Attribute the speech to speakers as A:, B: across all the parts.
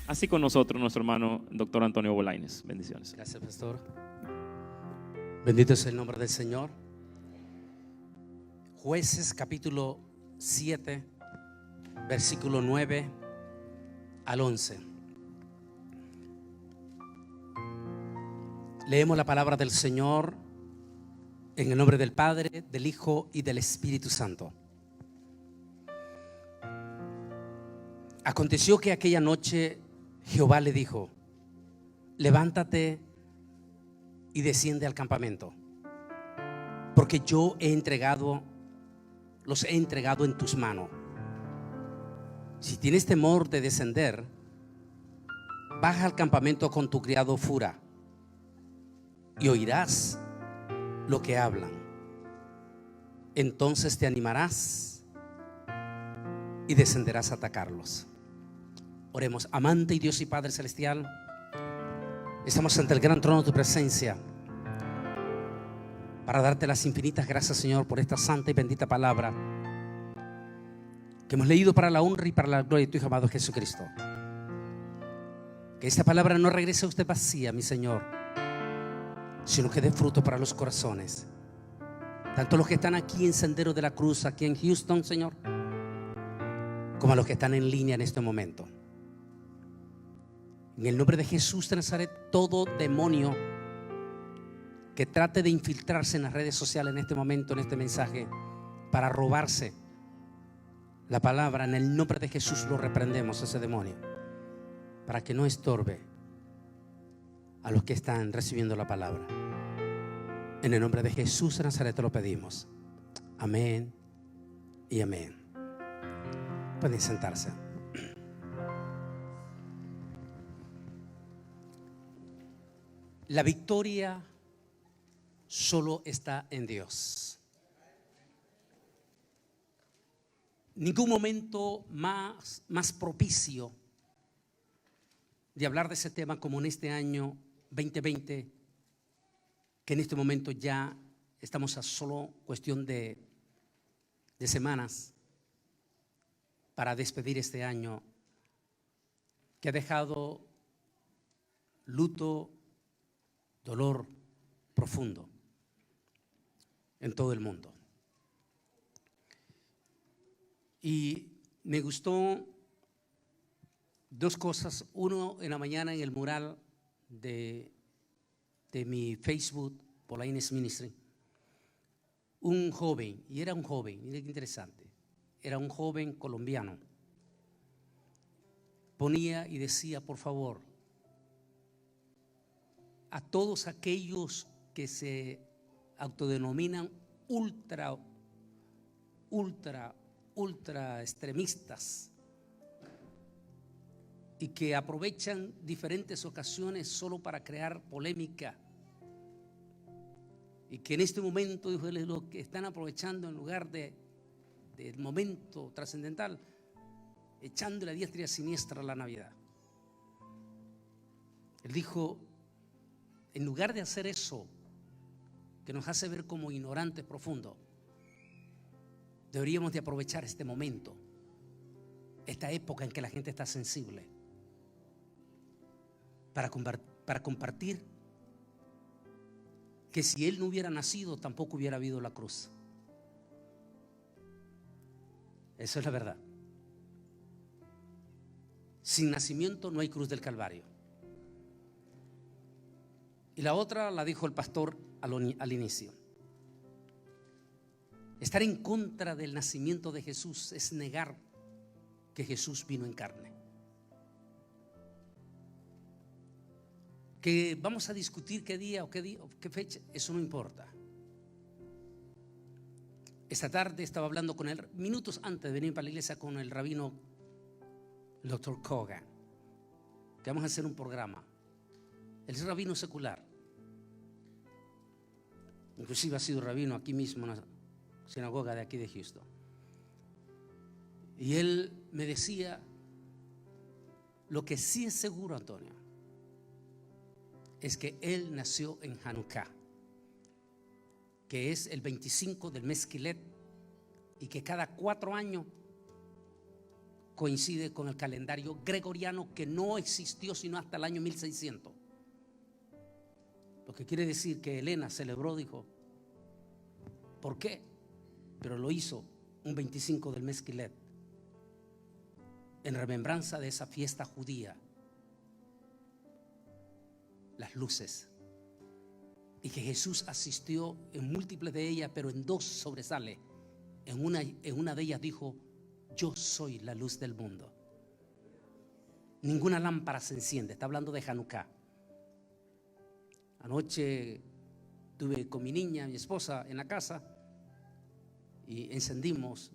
A: Así con nosotros, nuestro hermano doctor Antonio Bolaines. Bendiciones.
B: Gracias, pastor. Bendito es el nombre del Señor. Jueces capítulo 7, versículo 9 al 11. Leemos la palabra del Señor en el nombre del Padre, del Hijo y del Espíritu Santo. Aconteció que aquella noche Jehová le dijo: levántate y desciende al campamento, porque yo los he entregado en tus manos. Si tienes temor de descender, baja al campamento con tu criado Fura y oirás lo que hablan. Entonces te animarás y descenderás a atacarlos. Oremos. Amante y Dios y Padre celestial, estamos ante el gran trono de tu presencia para darte las infinitas gracias, Señor, por esta santa y bendita palabra que hemos leído para la honra y para la gloria de tu Hijo amado Jesucristo. Que esta palabra no regrese a usted vacía, mi Señor, sino que dé fruto para los corazones, tanto los que están aquí en Sendero de la Cruz, aquí en Houston, Señor, como a los que están en línea en este momento. En el nombre de Jesús de Nazaret, todo demonio que trate de infiltrarse en las redes sociales en este momento, en este mensaje, para robarse la palabra, en el nombre de Jesús lo reprendemos, ese demonio, para que no estorbe a los que están recibiendo la palabra. En el nombre de Jesús de Nazaret te lo pedimos. Amén y amén. Pueden sentarse. La victoria solo está en Dios. Ningún momento más propicio de hablar de ese tema como en este año 2020, que en este momento ya estamos a solo cuestión de semanas para despedir este año que ha dejado luto, dolor profundo en todo el mundo. Y me gustó dos cosas. Uno, en la mañana en el mural de mi Facebook, Bolaines Ministry, un joven, y era un joven, mire qué interesante, era un joven colombiano, ponía y decía: por favor, a todos aquellos que se autodenominan ultra extremistas y que aprovechan diferentes ocasiones solo para crear polémica, y que en este momento, dijo él, lo que están aprovechando en lugar del momento trascendental, echándole a diestra y a siniestra la Navidad. Él dijo: en lugar de hacer eso que nos hace ver como ignorantes profundos, deberíamos de aprovechar este momento, esta época en que la gente está sensible, para compartir que si él no hubiera nacido, tampoco hubiera habido la cruz. Eso es la verdad. Sin nacimiento no hay cruz del Calvario. Y la otra la dijo el pastor al inicio. Estar en contra del nacimiento de Jesús es negar que Jesús vino en carne. Que vamos a discutir qué día o qué fecha, eso no importa. Esta tarde estaba hablando con él, minutos antes de venir para la iglesia, con el rabino, el doctor Kogan, que vamos a hacer un programa. Él es rabino secular, inclusive ha sido rabino aquí mismo en la sinagoga de aquí de Houston. Y él me decía: lo que sí es seguro, Antonio, es que él nació en Hanukkah, que es el 25 del mes Quilet, y que cada 4 años coincide con el calendario gregoriano, que no existió sino hasta el año 1600. Lo que quiere decir que Helena celebró, dijo, ¿por qué? Pero lo hizo un 25 del mes Quilet, en remembranza de esa fiesta judía, las luces, y que Jesús asistió en múltiples de ellas, pero en dos sobresale. En una de ellas dijo: yo soy la luz del mundo. Ninguna lámpara se enciende. Está hablando de Hanukkah. Anoche estuve con mi niña, mi esposa, en la casa y encendimos.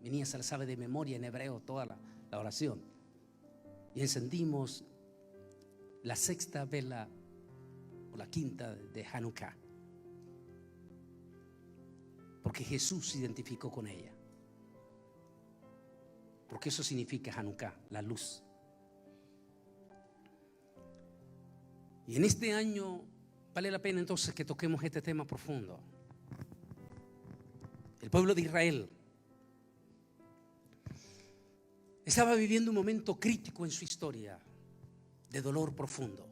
B: Mi niña se la sabe de memoria en hebreo toda la oración. Y encendimos la sexta vela o la quinta de Hanukkah, porque Jesús se identificó con ella. Porque eso significa Hanukkah, la luz. Y en este año vale la pena entonces que toquemos este tema profundo. El pueblo de Israel estaba viviendo un momento crítico en su historia, de dolor profundo.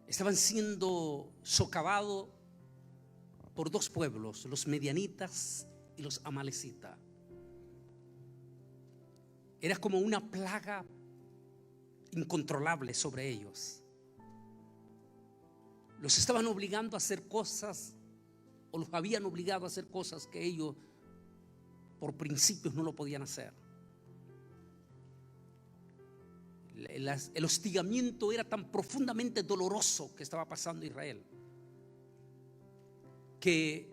B: Estaban siendo socavados por dos pueblos, los medianitas y los amalecitas. Era como una plaga incontrolable sobre ellos. Los estaban obligando a hacer cosas, o los habían obligado a hacer cosas que ellos por principios no lo podían hacer. El hostigamiento era tan profundamente doloroso que estaba pasando Israel, que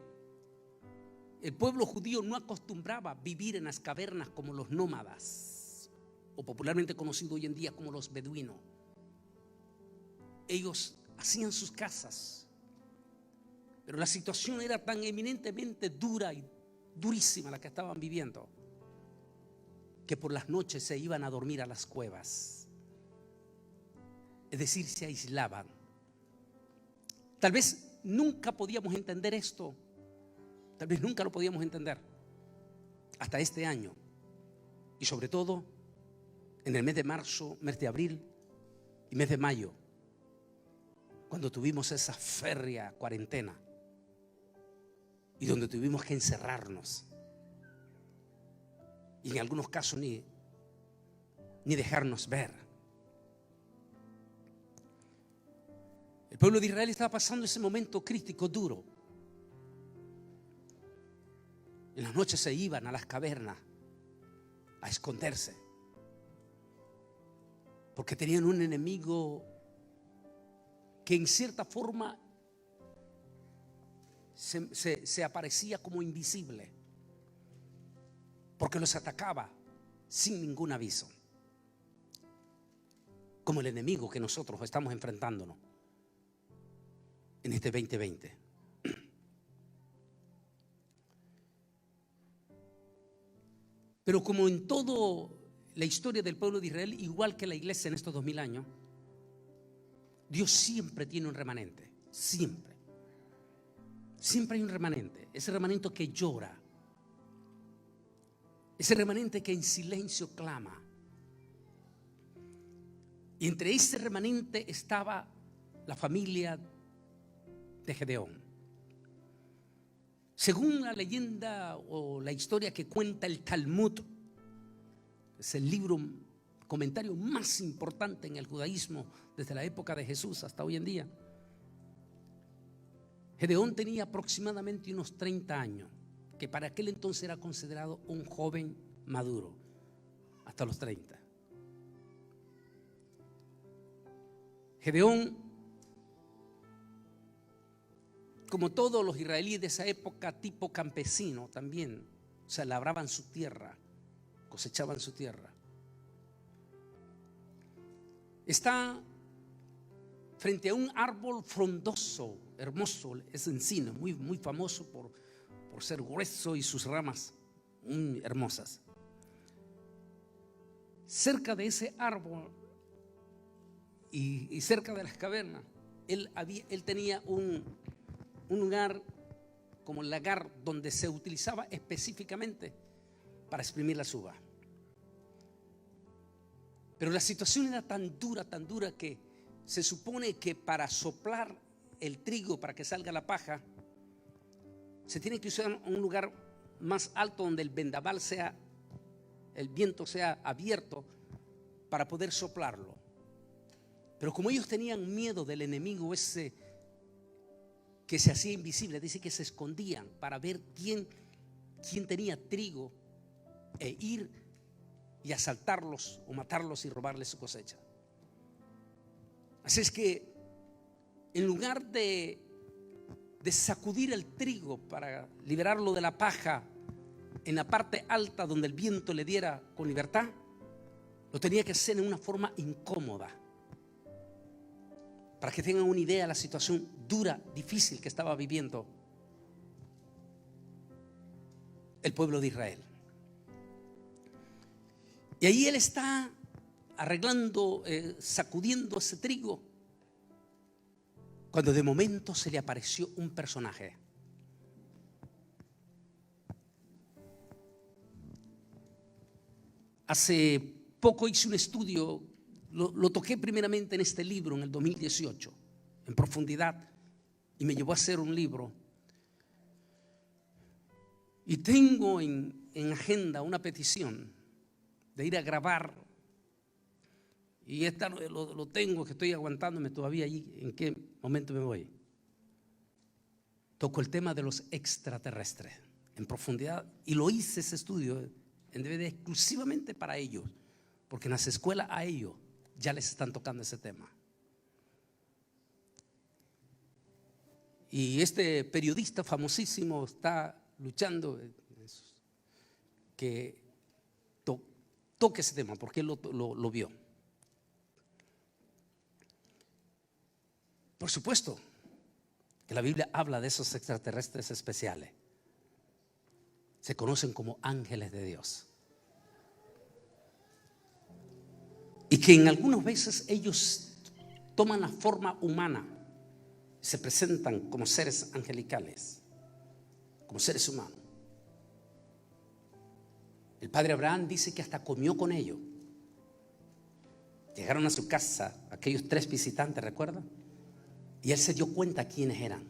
B: el pueblo judío no acostumbraba a vivir en las cavernas como los nómadas, o popularmente conocido hoy en día como los beduinos. Ellos hacían sus casas, pero la situación era tan eminentemente dura y durísima la que estaban viviendo, que por las noches se iban a dormir a las cuevas. Es decir, se aislaban. Tal vez nunca podíamos entender esto. Tal vez nunca lo podíamos entender hasta este año. Y sobre todo en el mes de marzo, mes de abril y mes de mayo, cuando tuvimos esa férrea cuarentena y donde tuvimos que encerrarnos, y en algunos casos ni dejarnos ver. El pueblo de Israel estaba pasando ese momento crítico, duro. En las noches se iban a las cavernas a esconderse, porque tenían un enemigo que en cierta forma se aparecía como invisible, porque los atacaba sin ningún aviso, como el enemigo que nosotros estamos enfrentándonos en este 2020. Pero como en toda la historia del pueblo de Israel, igual que la iglesia en estos 2000 años, Dios siempre tiene un remanente. Siempre hay un remanente. Ese remanente que llora, ese remanente que en silencio clama. Y entre ese remanente estaba la familia de Gedeón. Según la leyenda o la historia que cuenta el Talmud, es el libro, comentario más importante en el judaísmo desde la época de Jesús hasta hoy en día, Gedeón tenía aproximadamente unos 30 años, que para aquel entonces era considerado un joven maduro, hasta los 30. Gedeón, como todos los israelíes de esa época, tipo campesino también, o sea, labraban su tierra, cosechaban su tierra. Está frente a un árbol frondoso, hermoso, es encino, muy famoso por ser grueso y sus ramas muy hermosas. Cerca de ese árbol y cerca de las cavernas, él tenía un lugar como el lagar donde se utilizaba específicamente para exprimir las uvas. Pero la situación era tan dura que se supone que para soplar el trigo, para que salga la paja, se tiene que usar un lugar más alto donde el vendaval sea, el viento sea abierto para poder soplarlo. Pero como ellos tenían miedo del enemigo ese que se hacía invisible, dice que se escondían para ver quién tenía trigo e ir y asaltarlos o matarlos y robarles su cosecha. Así es que en lugar de sacudir el trigo para liberarlo de la paja en la parte alta donde el viento le diera con libertad, lo tenía que hacer en una forma incómoda. Para que tengan una idea de la situación dura, difícil que estaba viviendo el pueblo de Israel. Y ahí él está arreglando, sacudiendo ese trigo, cuando de momento se le apareció un personaje. Hace poco hice un estudio, lo toqué primeramente en este libro en el 2018, en profundidad, y me llevó a hacer un libro. Y tengo en agenda una petición de ir a grabar, y esta lo tengo, que estoy aguantándome todavía allí, en qué momento me voy. Toco el tema de los extraterrestres en profundidad, y lo hice ese estudio en DVD exclusivamente para ellos, porque en las escuelas a ellos ya les están tocando ese tema. Y este periodista famosísimo está luchando que toque ese tema, porque él lo vio. Por supuesto que la Biblia habla de esos extraterrestres especiales. Se conocen como ángeles de Dios. Y que en algunas veces ellos toman la forma humana, se presentan como seres angelicales, como seres humanos. El padre Abraham dice que hasta comió con ellos. Llegaron a su casa aquellos 3 visitantes, ¿recuerdan? Y él se dio cuenta quiénes eran.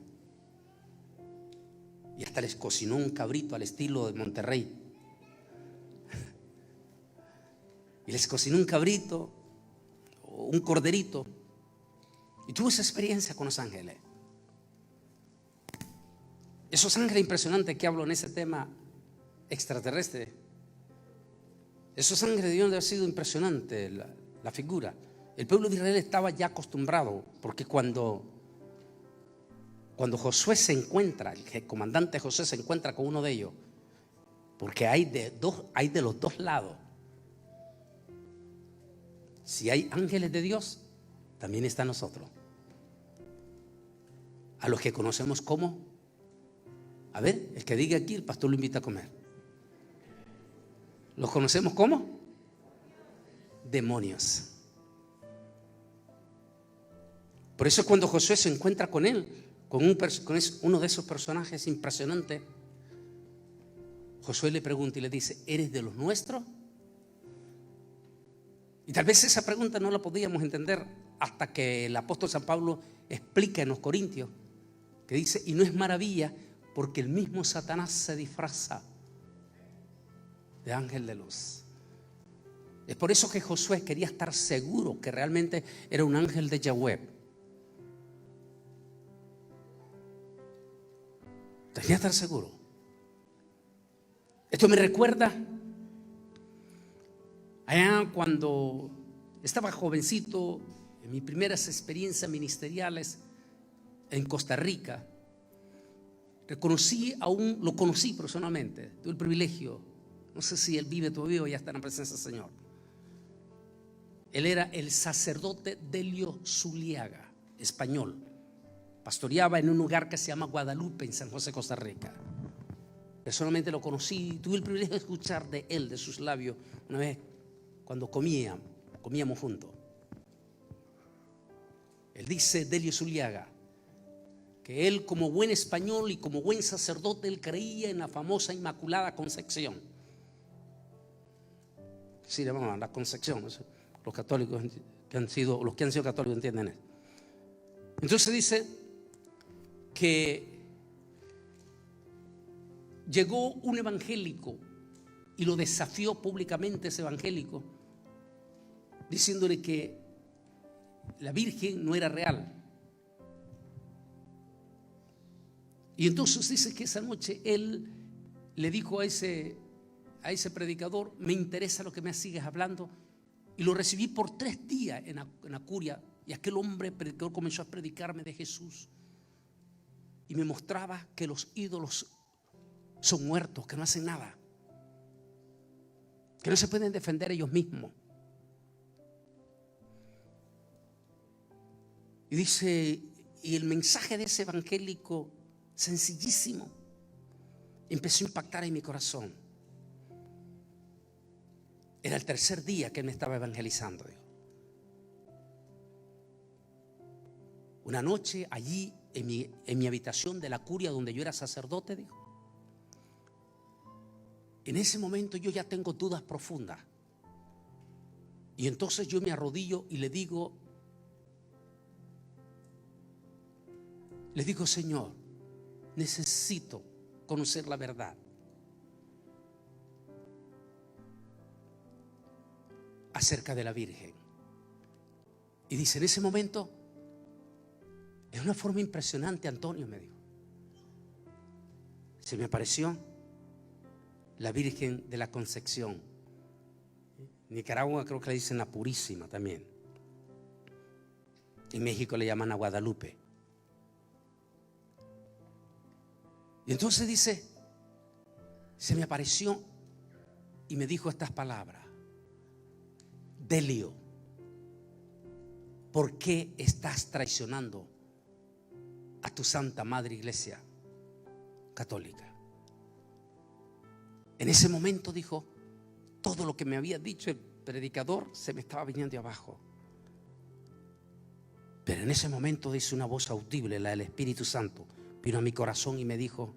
B: Y hasta les cocinó un cabrito al estilo de Monterrey. Y les cocinó un cabrito o un corderito. Y tuvo esa experiencia con los ángeles. Esos ángeles impresionantes que hablo en ese tema extraterrestre. Esos ángeles debieron de haber sido impresionante la figura. El pueblo de Israel estaba ya acostumbrado, porque cuando Josué se encuentra, el comandante Josué se encuentra con uno de ellos, porque hay de los dos lados. Si hay ángeles de Dios, también están nosotros, a los que conocemos como, a ver, el que diga aquí, el pastor lo invita a comer. ¿Los conocemos como? Demonios. Por eso cuando Josué se encuentra con él, con uno de esos personajes impresionantes, Josué le pregunta y le dice: ¿eres de los nuestros? Y tal vez esa pregunta no la podíamos entender hasta que el apóstol San Pablo explica en los Corintios, que dice: y no es maravilla, porque el mismo Satanás se disfraza de ángel de luz. Es por eso que Josué quería estar seguro que realmente era un ángel de Yahweh. Quería estar seguro. Esto me recuerda allá cuando estaba jovencito, en mis primeras experiencias ministeriales en Costa Rica. Lo conocí personalmente, tuve el privilegio, no sé si él vive todavía o ya está en la presencia del Señor. Él era el sacerdote Delio Zuliaga, español. Pastoreaba en un lugar que se llama Guadalupe, en San José, Costa Rica. Personalmente lo conocí, tuve el privilegio de escuchar de él, de sus labios, una vez cuando comíamos juntos. Él dice, Delio Zuliaga, que él, como buen español y como buen sacerdote, él creía en la famosa Inmaculada Concepción. Sí, le llamaban la Concepción. ¿No? Los católicos los que han sido católicos entienden eso. Entonces dice que llegó un evangélico y lo desafió públicamente ese evangélico, diciéndole que la Virgen no era real. Y entonces dice que esa noche él le dijo a ese predicador: me interesa lo que me sigues hablando. Y lo recibí por 3 días en la curia. Y aquel hombre predicador comenzó a predicarme de Jesús y me mostraba que los ídolos son muertos, que no hacen nada, que no se pueden defender ellos mismos. Y dice, y el mensaje de ese evangélico, sencillísimo, empezó a impactar en mi corazón. Era el 3er día que él me estaba evangelizando. Una noche allí en mi habitación de la curia donde yo era sacerdote, dijo, en ese momento yo ya tengo dudas profundas. Y entonces yo me arrodillo y le digo, Señor, necesito conocer la verdad. Acerca de la Virgen. Y dice, en ese momento, de una forma impresionante, Antonio, me dijo, se me apareció la Virgen de la Concepción. En Nicaragua creo que le dicen la Purísima también. En México le llaman a Guadalupe. Y entonces dice, se me apareció y me dijo estas palabras: Delio, ¿por qué estás traicionando a tu Santa Madre Iglesia Católica? En ese momento, dijo, todo lo que me había dicho el predicador se me estaba viniendo de abajo. Pero en ese momento, dice, una voz audible, la del Espíritu Santo, vino a mi corazón y me dijo: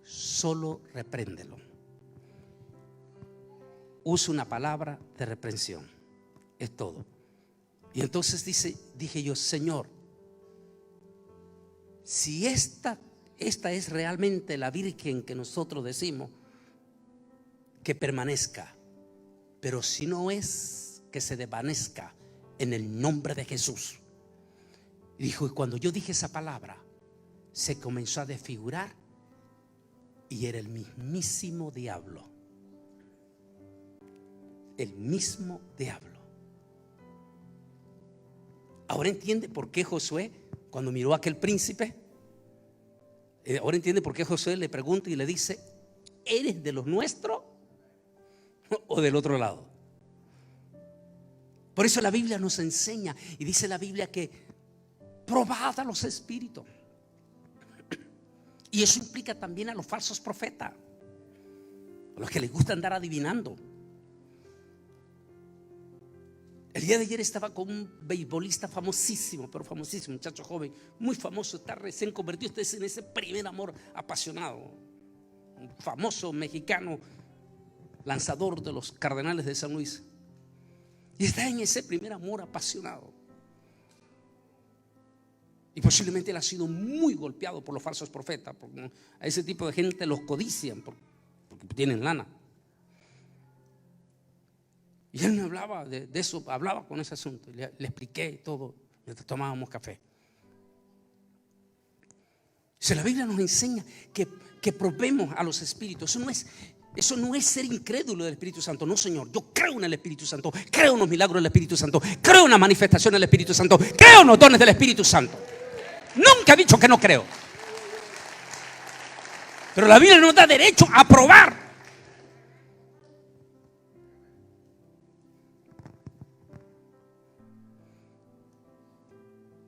B: solo repréndelo. Usa una palabra de reprensión, es todo. Y entonces dije yo, Señor, si esta es realmente la Virgen que nosotros decimos, que permanezca. Pero si no es, que se desvanezca en el nombre de Jesús. Y dijo, y cuando yo dije esa palabra, se comenzó a desfigurar y era el mismísimo diablo. El mismo diablo. Ahora entiende por qué Josué, cuando miró a aquel príncipe, ahora entiende por qué Josué le pregunta y le dice: ¿eres de los nuestros o del otro lado? Por eso la Biblia nos enseña, y dice la Biblia que probad a los espíritus. Y eso implica también a los falsos profetas, a los que les gusta andar adivinando. El día de ayer estaba con un beisbolista famosísimo, pero famosísimo, muchacho joven, muy famoso, está recién convertido en ese primer amor apasionado. Un famoso mexicano, lanzador de los Cardenales de San Luis. Y está en ese primer amor apasionado. Y posiblemente él ha sido muy golpeado por los falsos profetas, porque a ese tipo de gente los codician porque tienen lana. Y él me hablaba de eso, hablaba con ese asunto. Le expliqué todo mientras tomábamos café. La Biblia nos enseña que probemos a los espíritus. Eso no es ser incrédulo del Espíritu Santo. No, Señor, yo creo en el Espíritu Santo, creo en los milagros del Espíritu Santo, creo en la manifestación del Espíritu Santo, creo en los dones del Espíritu Santo. Nunca he dicho que no creo. Pero la Biblia nos da derecho a probar.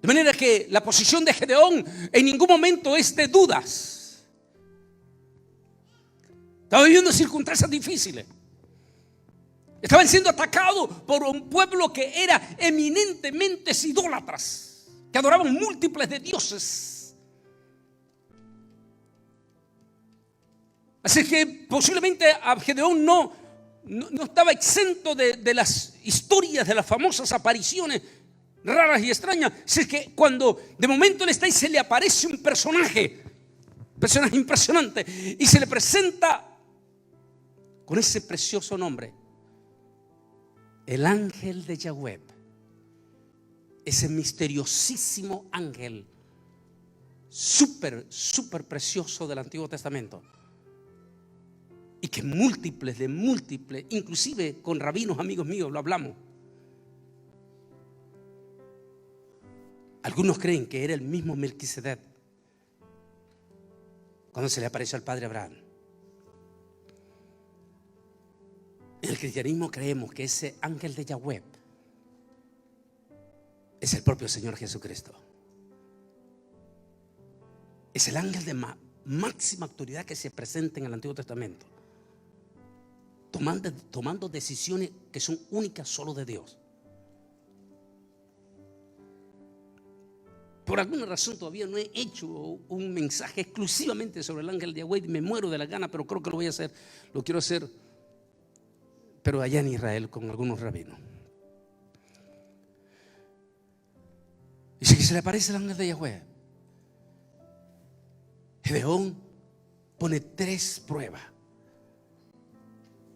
B: De manera que la posición de Gedeón en ningún momento es de dudas. Estaba viviendo circunstancias difíciles. Estaban siendo atacados por un pueblo que era eminentemente idólatras, que adoraban múltiples de dioses. Así que posiblemente a Gedeón no no estaba exento de las historias, de las famosas apariciones raras y extrañas. Es que cuando de momento él está y se le aparece un personaje impresionante, y se le presenta con ese precioso nombre, el ángel de Yahweh, ese misteriosísimo ángel súper precioso del Antiguo Testamento, y que múltiples, inclusive con rabinos amigos míos lo hablamos. Algunos creen que era el mismo Melquisedec cuando se le apareció al padre Abraham. En el cristianismo creemos que ese ángel de Yahweh es el propio Señor Jesucristo. Es el ángel de máxima autoridad que se presenta en el Antiguo Testamento, tomando decisiones que son únicas solo de Dios. Por alguna razón todavía no he hecho un mensaje exclusivamente sobre el ángel de Yahweh, y me muero de la gana, pero creo que lo voy a hacer. Lo quiero hacer, pero allá en Israel con algunos rabinos. Dice que se le aparece el ángel de Yahweh. Gedeón pone 3 pruebas.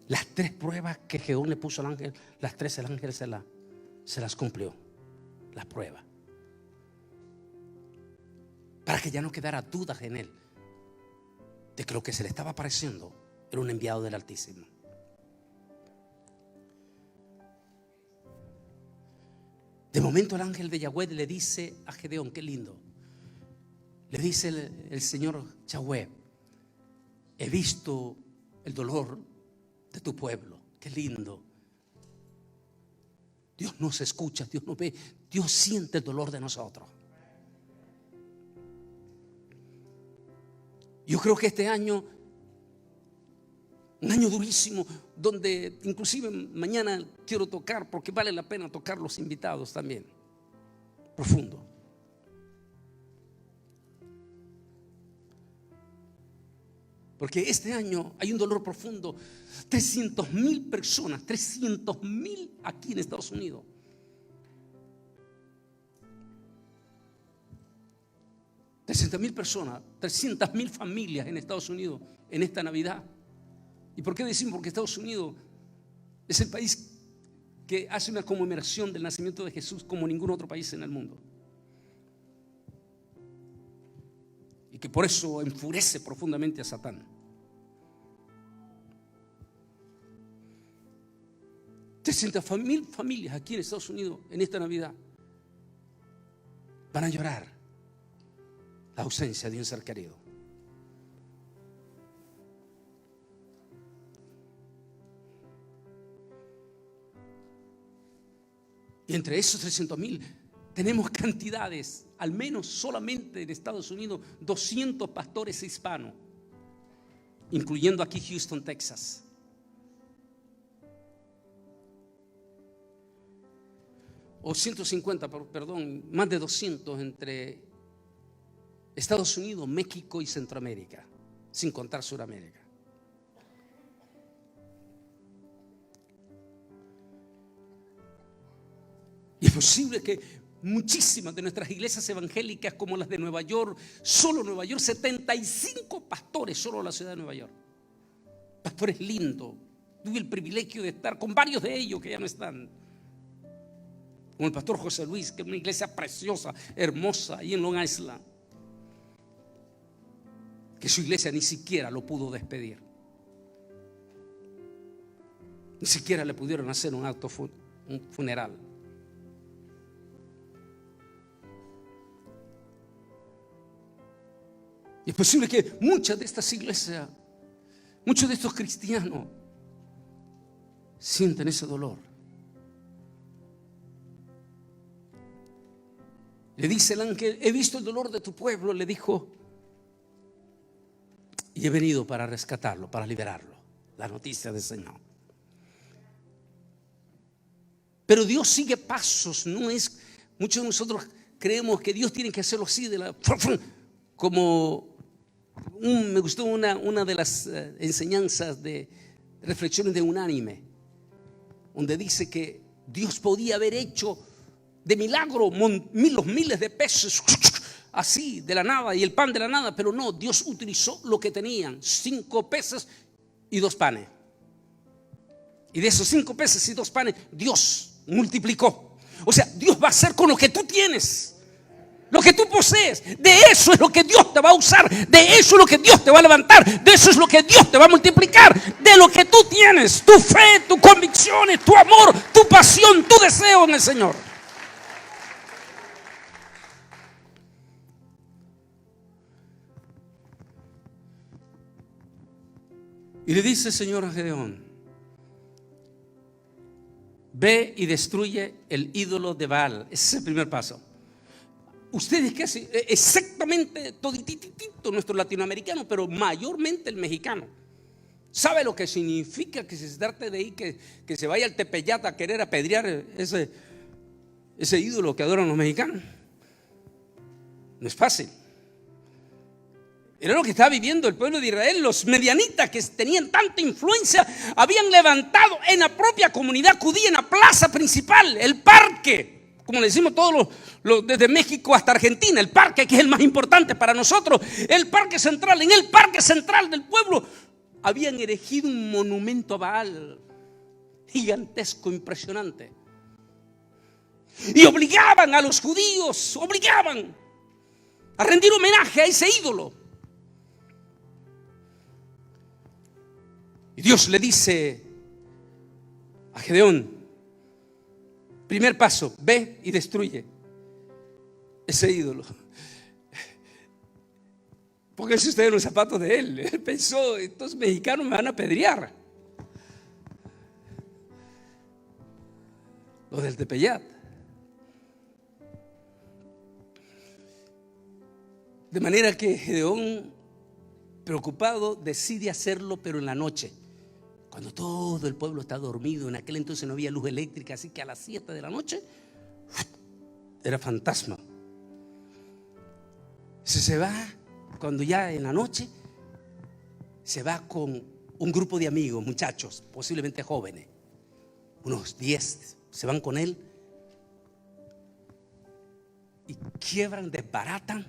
B: Las 3 pruebas que Gedeón le puso al ángel, las 3 el ángel se las cumplió. Las pruebas. Para que ya no quedara dudas en él de que lo que se le estaba apareciendo era un enviado del Altísimo. De momento el ángel de Yahweh le dice a Gedeón, qué lindo, le dice el Señor Yahweh: he visto el dolor de tu pueblo. Qué lindo. Dios nos escucha, Dios nos ve, Dios siente el dolor de nosotros. Yo creo que este año, un año durísimo, donde inclusive mañana quiero tocar, porque vale la pena tocar los invitados también, profundo. Porque este año hay un dolor profundo. 300,000 personas, 300,000 aquí en Estados Unidos. $300,000 personas, 300,000 familias en Estados Unidos en esta Navidad. ¿Y por qué decimos? Porque Estados Unidos es el país que hace una conmemoración del nacimiento de Jesús como ningún otro país en el mundo. Y que por eso enfurece profundamente a Satán. 300,000 familias aquí en Estados Unidos en esta Navidad van a llorar la ausencia de un ser querido. Y entre esos 300,000 tenemos cantidades, al menos solamente en Estados Unidos, 200 pastores hispanos, incluyendo aquí Houston, Texas. O 150, perdón, más de 200 entre Estados Unidos, México y Centroamérica, sin contar Sudamérica. Y es posible que muchísimas de nuestras iglesias evangélicas, como las de Nueva York, solo Nueva York, 75 pastores, solo la ciudad de Nueva York. Pastores lindos. Tuve el privilegio de estar con varios de ellos que ya no están. Como el pastor José Luis, que es una iglesia preciosa, hermosa, ahí en Long Island, que su iglesia ni siquiera lo pudo despedir. Ni siquiera le pudieron hacer un acto funeral. Y es posible que muchas de estas iglesias, muchos de estos cristianos sienten ese dolor. Le dice el ángel: he visto el dolor de tu pueblo, le dijo, y he venido para rescatarlo, para liberarlo. La noticia del Señor. Pero Dios sigue pasos. No es, muchos de nosotros creemos que Dios tiene que hacerlo así, como me gustó una de las enseñanzas de reflexiones de Unánime, donde dice que Dios podía haber hecho de milagro los miles de peces así de la nada y el pan de la nada, pero no, Dios utilizó lo que tenían, 5 peces y 2 panes. Y de esos 5 peces y 2 panes, Dios multiplicó. O sea, Dios va a hacer con lo que tú tienes, lo que tú posees. De eso es lo que Dios te va a usar, de eso es lo que Dios te va a levantar, de eso es lo que Dios te va a multiplicar. De lo que tú tienes, tu fe, tus convicciones, tu amor, tu pasión, tu deseo en el Señor. Y le dice el Señor a Gedeón: ve y destruye el ídolo de Baal. Ese es el primer paso. Ustedes que hacen exactamente todititito nuestro latinoamericano, pero mayormente el mexicano, ¿sabe lo que significa que se trate de ahí, que se vaya al Tepeyat a querer apedrear ese ídolo que adoran los mexicanos? No es fácil. Era lo que estaba viviendo el pueblo de Israel. Los medianitas, que tenían tanta influencia, habían levantado en la propia comunidad judía, en la plaza principal, el parque, como le decimos todos desde México hasta Argentina, el parque que es el más importante para nosotros, el parque central. En el parque central del pueblo habían erigido un monumento a Baal gigantesco, impresionante, y obligaban a los judíos, a rendir homenaje a ese ídolo. Y Dios le dice a Gedeón: primer paso, ve y destruye ese ídolo. Pónganse ustedes en los zapatos de él. Él pensó: estos mexicanos me van a apedrear, los del Tepeyat. De manera que Gedeón, preocupado, decide hacerlo, pero en la noche, cuando todo el pueblo está dormido. En aquel entonces no había luz eléctrica, así que a las 7 de la noche era fantasma. Se va, cuando ya en la noche, se va con un grupo de amigos, muchachos, posiblemente jóvenes, unos 10, se van con él y quiebran, desbaratan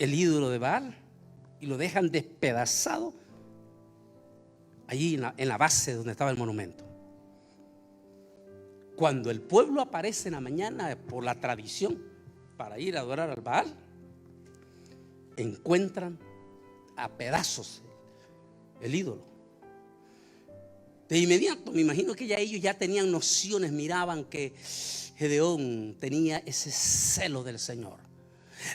B: el ídolo de Baal y lo dejan despedazado allí en la base donde estaba el monumento. Cuando el pueblo aparece en la mañana por la tradición para ir a adorar al Baal, encuentran a pedazos el ídolo. De inmediato, me imagino que ya ellos ya tenían nociones, miraban que Gedeón tenía ese celo del Señor.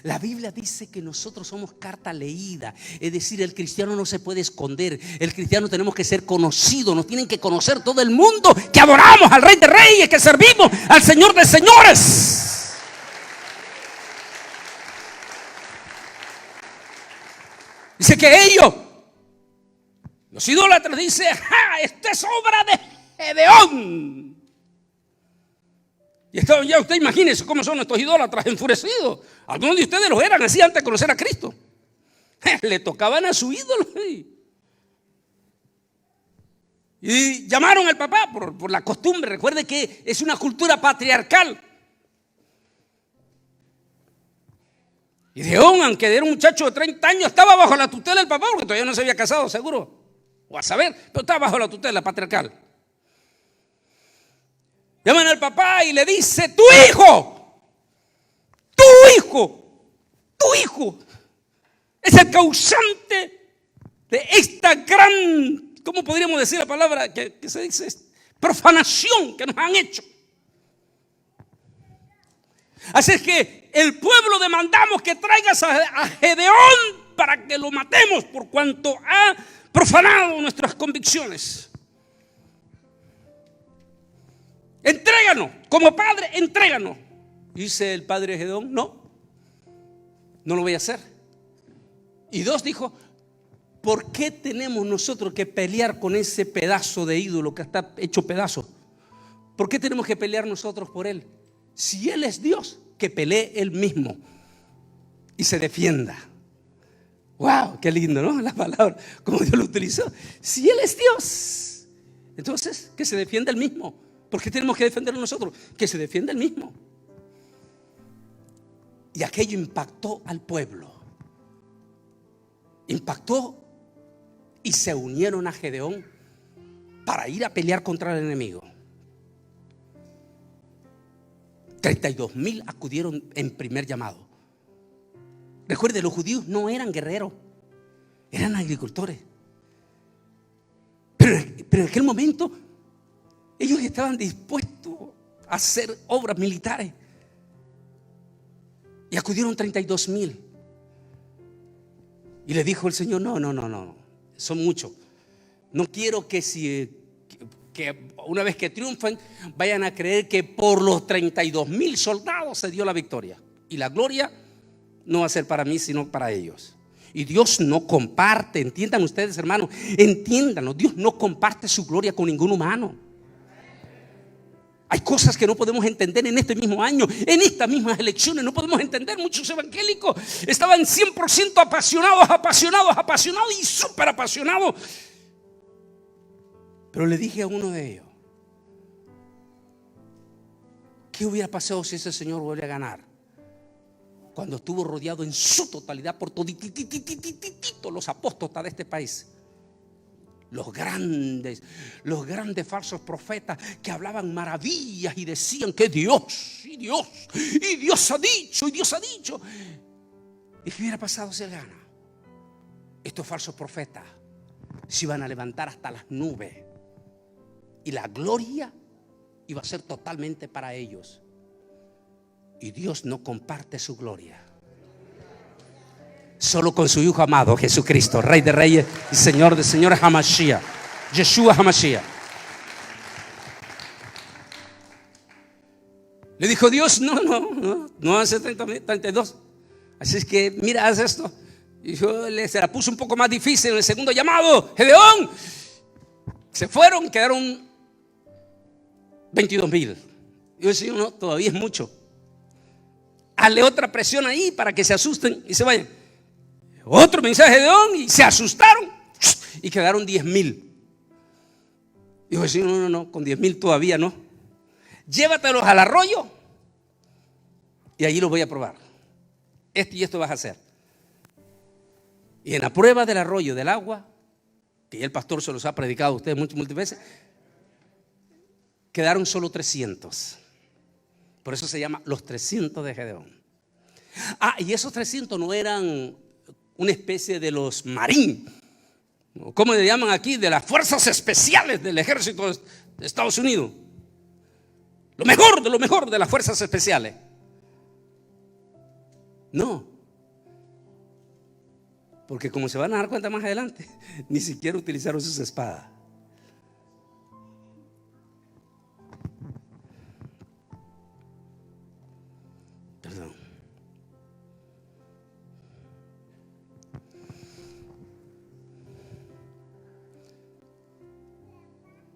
B: La Biblia dice que nosotros somos carta leída, es decir, el cristiano no se puede esconder. El cristiano tenemos que ser conocidos, nos tienen que conocer todo el mundo que adoramos al Rey de Reyes, que servimos al Señor de Señores. Dice que ellos, los idólatras, dice: ¡ja! Esta es obra de Gedeón. Y ya usted imagínese cómo son estos idólatras enfurecidos. Algunos de ustedes los eran así antes de conocer a Cristo. Le tocaban a su ídolo. Y llamaron al papá por la costumbre. Recuerde que es una cultura patriarcal. Y Gedeón, aunque era un muchacho de 30 años, estaba bajo la tutela del papá, porque todavía no se había casado, seguro, o a saber, pero estaba bajo la tutela patriarcal. Llaman al papá y le dice: tu hijo es el causante de esta gran, ¿cómo podríamos decir la palabra que se dice? Profanación que nos han hecho. Así es que el pueblo demandamos que traigas a Gedeón para que lo matemos por cuanto ha profanado nuestras convicciones. Entréganos, como padre, entréganos. Dice el padre Gedeón: no lo voy a hacer. Y Dios dijo: ¿por qué tenemos nosotros que pelear con ese pedazo de ídolo que está hecho pedazo? ¿Por qué tenemos que pelear nosotros por él? Si él es Dios, que pelee él mismo y se defienda. Wow, qué lindo, ¿no? La palabra, como Dios lo utilizó. Si Él es Dios, entonces que se defienda Él mismo. ¿Por qué tenemos que defenderlo nosotros? Que se defienda Él mismo. Y aquello impactó al pueblo. Impactó y se unieron a Gedeón para ir a pelear contra el enemigo. 32,000 acudieron en primer llamado. Recuerde, los judíos no eran guerreros, eran agricultores. Pero en aquel momento ellos estaban dispuestos a hacer obras militares. Y acudieron 32,000. Y le dijo el Señor: no, son muchos. No quiero que una vez que triunfen vayan a creer que por los 32,000 soldados se dio la victoria. Y la gloria no va a ser para mí, sino para ellos. Y Dios no comparte, entiendan ustedes, hermanos, entiéndanlo, Dios no comparte su gloria con ningún humano. Hay cosas que no podemos entender en este mismo año, en estas mismas elecciones. No podemos entender. Muchos evangélicos estaban 100% apasionados y súper apasionados. Pero le dije a uno de ellos: ¿qué hubiera pasado si ese señor vuelve a ganar? Cuando estuvo rodeado en su totalidad por todos los apóstoles de este país. Los grandes falsos profetas que hablaban maravillas y decían que Dios ha dicho. ¿Y qué hubiera pasado si él gana? Estos falsos profetas se iban a levantar hasta las nubes y la gloria iba a ser totalmente para ellos. Y Dios no comparte su gloria solo con su Hijo amado Jesucristo, Rey de Reyes y Señor de Señores, Hamashiach, Yeshua Hamashiach. Le dijo Dios: no hace 32. Así es que mira, haz esto. Y yo se la puse un poco más difícil en el segundo llamado. Gedeón, se fueron, quedaron 22,000. Yo decía: no, todavía es mucho. Hazle otra presión ahí para que se asusten y se vayan. Otro mensaje de Gedeón y se asustaron y quedaron 10,000. Dijo el Señor: no, con 10,000 todavía no. Llévatelos al arroyo y allí los voy a probar. Esto y esto vas a hacer. Y en la prueba del arroyo, del agua, que ya el pastor se los ha predicado a ustedes muchas veces, quedaron solo 300. Por eso se llama los 300 de Gedeón. Y esos 300 no eran una especie de los marines, ¿cómo le llaman aquí? De las fuerzas especiales del ejército de Estados Unidos. Lo mejor de las fuerzas especiales. No, porque como se van a dar cuenta más adelante, ni siquiera utilizaron sus espadas. Perdón.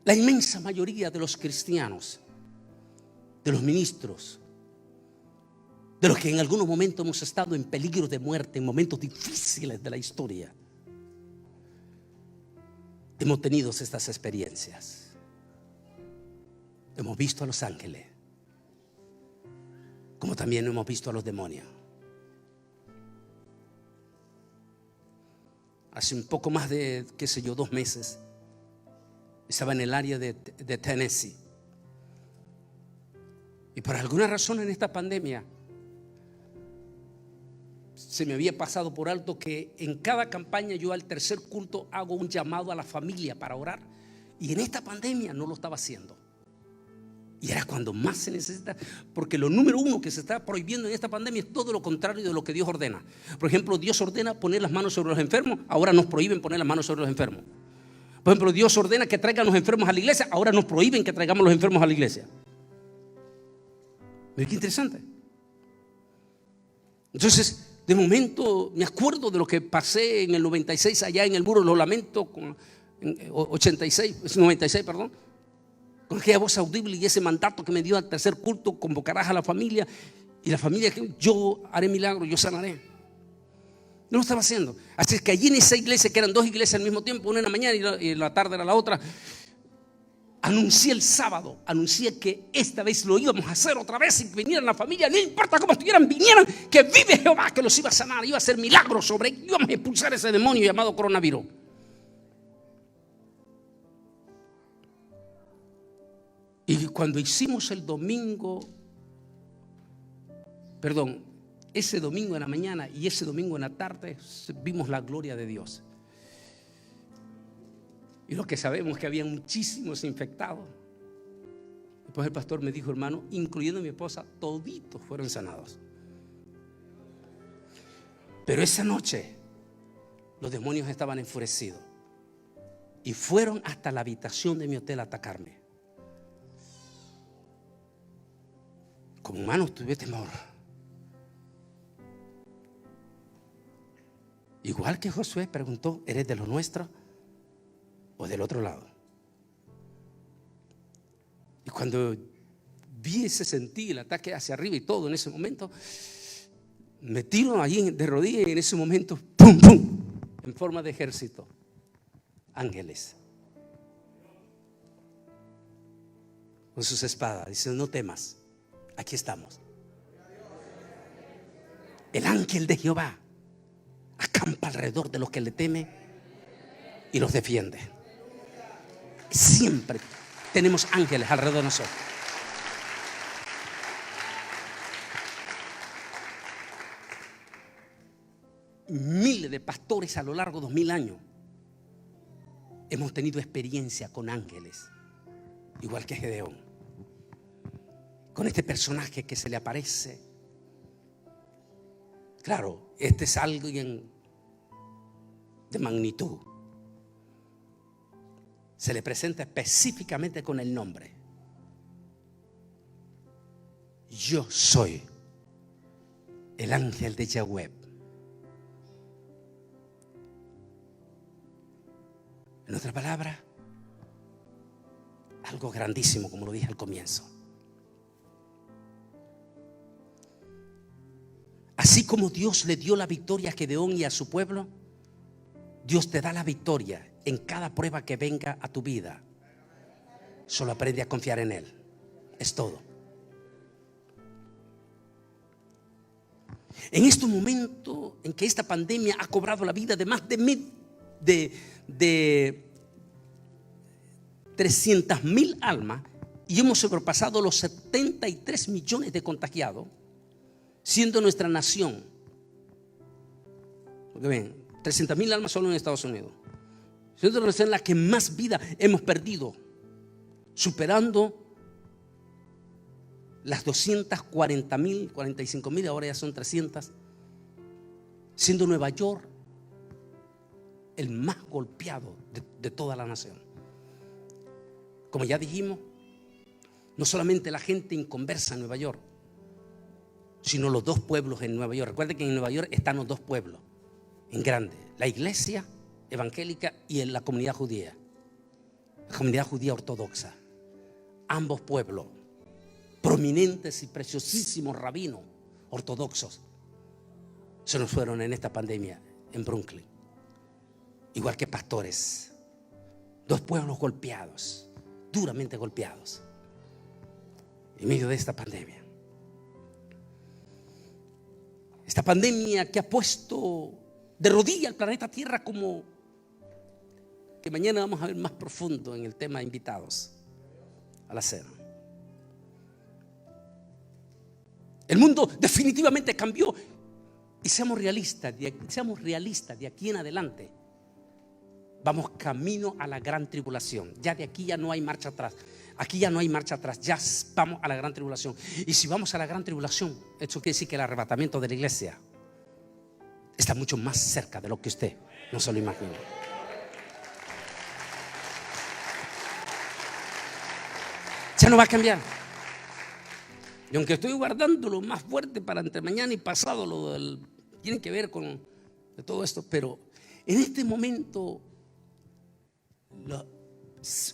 B: La inmensa mayoría de los cristianos, de los ministros, de los que en algunos momentos hemos estado en peligro de muerte, en momentos difíciles de la historia, hemos tenido estas experiencias. Hemos visto a los ángeles, como también hemos visto a los demonios. Hace un poco más de, 2 meses, estaba en el área de Tennessee. Y por alguna razón en esta pandemia se me había pasado por alto que en cada campaña yo al tercer culto hago un llamado a la familia para orar. Y en esta pandemia no lo estaba haciendo. Y era cuando más se necesita, porque lo número uno que se está prohibiendo en esta pandemia es todo lo contrario de lo que Dios ordena. Por ejemplo, Dios ordena poner las manos sobre los enfermos, ahora nos prohíben poner las manos sobre los enfermos. Por ejemplo, Dios ordena que traigan los enfermos a la iglesia, ahora nos prohíben que traigamos los enfermos a la iglesia. Mira qué interesante. Entonces, de momento me acuerdo de lo que pasé en el 96 allá en el Muro de los Lamentos, con 96, perdón, con aquella voz audible y ese mandato que me dio al tercer culto: convocarás a la familia, y la familia que yo haré milagros, yo sanaré. No lo estaba haciendo. Así es que allí en esa iglesia, que eran 2 iglesias al mismo tiempo, una en la mañana y en la tarde era la otra, anuncié el sábado, anuncié que esta vez lo íbamos a hacer otra vez y que vinieran la familia, no importa cómo estuvieran, vinieran, que vive Jehová, que los iba a sanar, iba a hacer milagros sobre ellos, íbamos a expulsar ese demonio llamado coronavirus. Y cuando hicimos el domingo, ese domingo en la mañana y ese domingo en la tarde, vimos la gloria de Dios. Y lo que sabemos es que había muchísimos infectados. Después el pastor me dijo, hermano, incluyendo a mi esposa, toditos fueron sanados. Pero esa noche los demonios estaban enfurecidos y fueron hasta la habitación de mi hotel a atacarme. Como humano tuve temor. Igual que Josué preguntó, ¿eres de los nuestros o del otro lado? Y cuando sentí el ataque hacia arriba y todo en ese momento, me tiro allí de rodillas y en ese momento, ¡pum, pum!, en forma de ejército, ángeles con sus espadas, dicen, no temas, aquí estamos. El ángel de Jehová acampa alrededor de los que le temen y los defiende. Siempre tenemos ángeles alrededor de nosotros. Miles de pastores a lo largo de 2000 años hemos tenido experiencia con ángeles, igual que Gedeón, con este personaje que se le aparece. Claro, este es alguien de magnitud. Se le presenta específicamente con el nombre. Yo soy el ángel de Yahweh. En otra palabra, algo grandísimo, como lo dije al comienzo. Así como Dios le dio la victoria a Gedeón y a su pueblo, Dios te da la victoria en cada prueba que venga a tu vida. Solo aprende a confiar en Él. Es todo. En este momento en que esta pandemia ha cobrado la vida de más de 300,000 almas y hemos sobrepasado los 73 millones de contagiados, siendo nuestra nación, porque ven, 300,000 almas solo en Estados Unidos, siendo la nación en la que más vida hemos perdido, superando las 240,000, 45,000, ahora ya son 300, siendo Nueva York el más golpeado de toda la nación. Como ya dijimos, no solamente la gente inconversa en Nueva York, sino los 2 pueblos en Nueva York. Recuerden que en Nueva York están los 2 pueblos en grande: la iglesia evangélica y en la comunidad judía, la comunidad judía ortodoxa. Ambos pueblos, prominentes y preciosísimos rabinos ortodoxos, se nos fueron en esta pandemia en Brooklyn, igual que pastores. 2 pueblos golpeados, duramente golpeados en medio de esta pandemia. Esta pandemia que ha puesto de rodillas al planeta Tierra, como que mañana vamos a ver más profundo en el tema de invitados a la cena. El mundo definitivamente cambió y seamos realistas de aquí en adelante. Vamos camino a la gran tribulación. Ya de aquí ya no hay marcha atrás. Aquí ya no hay marcha atrás, ya vamos a la gran tribulación. Y si vamos a la gran tribulación, eso quiere decir que el arrebatamiento de la iglesia está mucho más cerca de lo que usted no se lo imagina. Ya no va a cambiar. Y aunque estoy guardando lo más fuerte para entre mañana y pasado, tiene que ver con todo esto, pero en este momento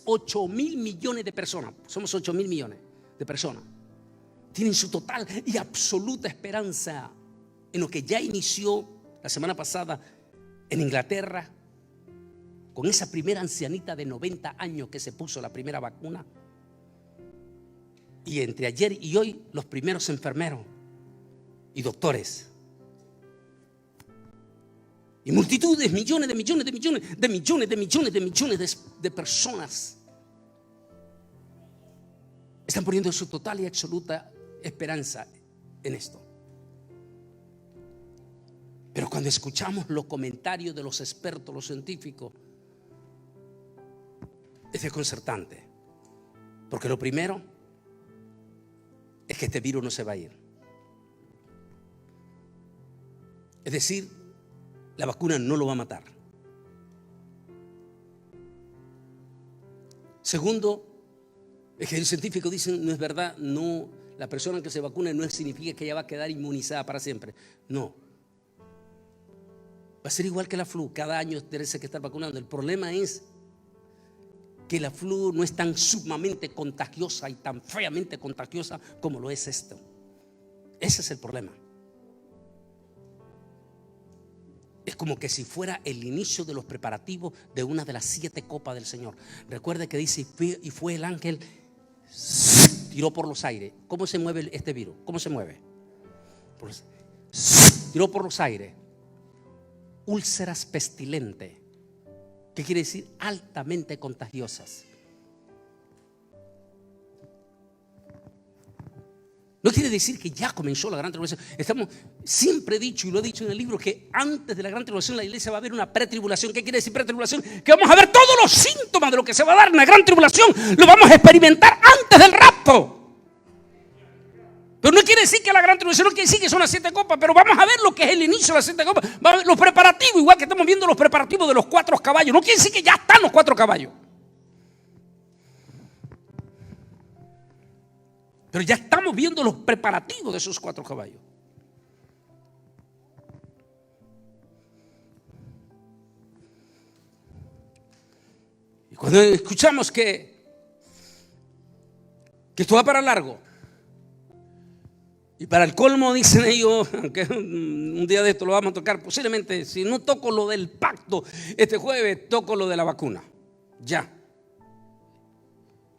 B: 8,000 millones de personas, somos 8,000 millones de personas, tienen su total y absoluta esperanza en lo que ya inició la semana pasada en Inglaterra, con esa primera ancianita de 90 años que se puso la primera vacuna. Y entre ayer y hoy, los primeros enfermeros y doctores. Y multitudes, millones de personas están poniendo su total y absoluta esperanza en esto. Pero cuando escuchamos los comentarios de los expertos, los científicos, es desconcertante. Porque lo primero es que este virus no se va a ir. Es decir, la vacuna no lo va a matar. Segundo, es que el científico dice, no es verdad, no, la persona que se vacune no significa que ella va a quedar inmunizada para siempre. No. Va a ser igual que la flu, cada año tienes que estar vacunando. El problema es que la flu no es tan sumamente contagiosa y tan feamente contagiosa como lo es esto. Ese es el problema. Es como que si fuera el inicio de los preparativos de una de las 7 copas del Señor. Recuerde que dice, y fue el ángel, tiró por los aires. ¿Cómo se mueve este virus? ¿Cómo se mueve? Tiró por los aires. Úlceras pestilentes. ¿Qué quiere decir? Altamente contagiosas. No quiere decir que ya comenzó la gran tribulación. Siempre he dicho, y lo he dicho en el libro, que antes de la gran tribulación la iglesia va a haber una pretribulación. ¿Qué quiere decir pretribulación? Que vamos a ver todos los síntomas de lo que se va a dar en la gran tribulación. Lo vamos a experimentar antes del rapto. Pero no quiere decir que la gran tribulación, no quiere decir que son las 7 copas, pero vamos a ver lo que es el inicio de las 7 copas. Vamos a ver los preparativos, igual que estamos viendo los preparativos de los 4 caballos. No quiere decir que ya están los 4 caballos. Pero ya estamos viendo los preparativos de esos 4 caballos. Y cuando escuchamos que esto va para largo, y para el colmo dicen ellos, aunque un día de esto lo vamos a tocar, posiblemente si no toco lo del pacto este jueves, toco lo de la vacuna. Ya.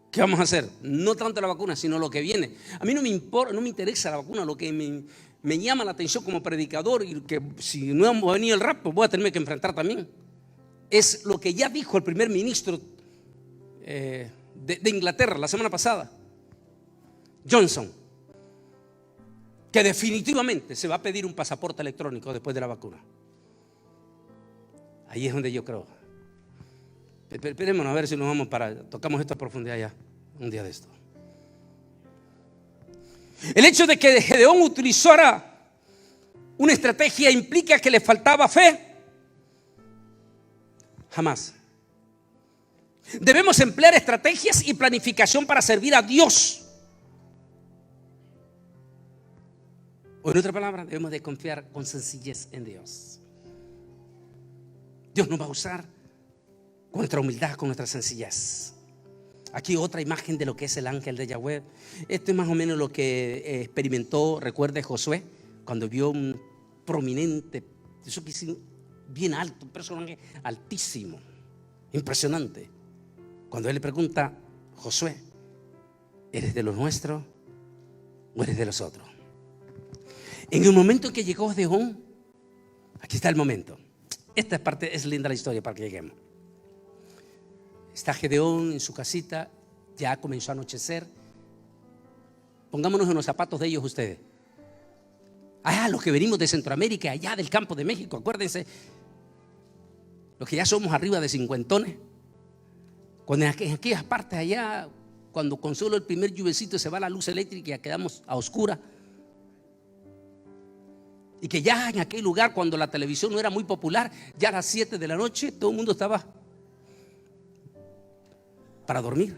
B: ¿Qué vamos a hacer? No tanto la vacuna, sino lo que viene. A mí no me importa, no me interesa la vacuna. Lo que me llama la atención como predicador, y que si no va a venir el rapto, voy a tener que enfrentar también, es lo que ya dijo el primer ministro de Inglaterra la semana pasada, Johnson, que definitivamente se va a pedir un pasaporte electrónico después de la vacuna. Ahí es donde yo creo. Esperemos a ver si nos vamos tocamos esto a profundidad ya, un día de esto. El hecho de que Gedeón utilizara una estrategia implica que le faltaba fe. Jamás. Debemos emplear estrategias y planificación para servir a Dios. O en otra palabra, debemos de confiar con sencillez en Dios. Dios nos va a usar con nuestra humildad, con nuestra sencillez. Aquí otra imagen de lo que es el ángel de Yahweh. Esto es más o menos lo que experimentó, recuerde, Josué, cuando vio un prominente, eso que es bien alto, un personaje altísimo, impresionante. Cuando él le pregunta, Josué, ¿eres de los nuestros o eres de los otros? En el momento en que llegó Gedeón, aquí está el momento. Esta parte es linda la historia para que lleguemos. Está Gedeón en su casita, ya comenzó a anochecer. Pongámonos en los zapatos de ellos ustedes. Los que venimos de Centroamérica, allá del campo de México, acuérdense, los que ya somos arriba de 50, cuando en aquellas partes allá, cuando con solo el primer lluvecito se va la luz eléctrica y ya quedamos a oscura. Y que ya en aquel lugar, cuando la televisión no era muy popular, ya a las 7 de la noche todo el mundo estaba para dormir.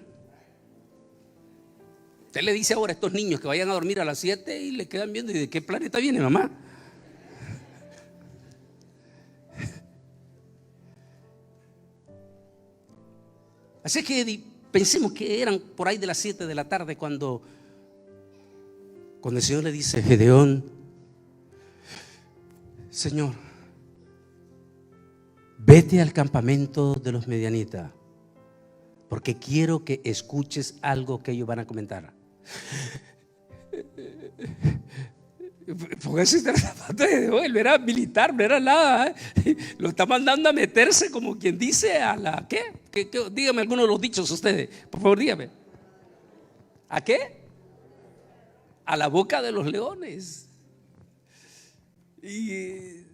B: Usted le dice ahora a estos niños que vayan a dormir a las 7 y le quedan viendo, ¿y de qué planeta viene, mamá? Así que pensemos que eran por ahí de las 7 de la tarde cuando el Señor le dice, Gedeón, Señor, vete al campamento de los medianitas, porque quiero que escuches algo que ellos van a comentar. Porque ese zapato de él era militar, no era nada, ¿eh? Lo está mandando a meterse, como quien dice, a la ¿qué? Dígame algunos de los dichos ustedes, por favor, dígame. ¿A qué? A la boca de los leones. Y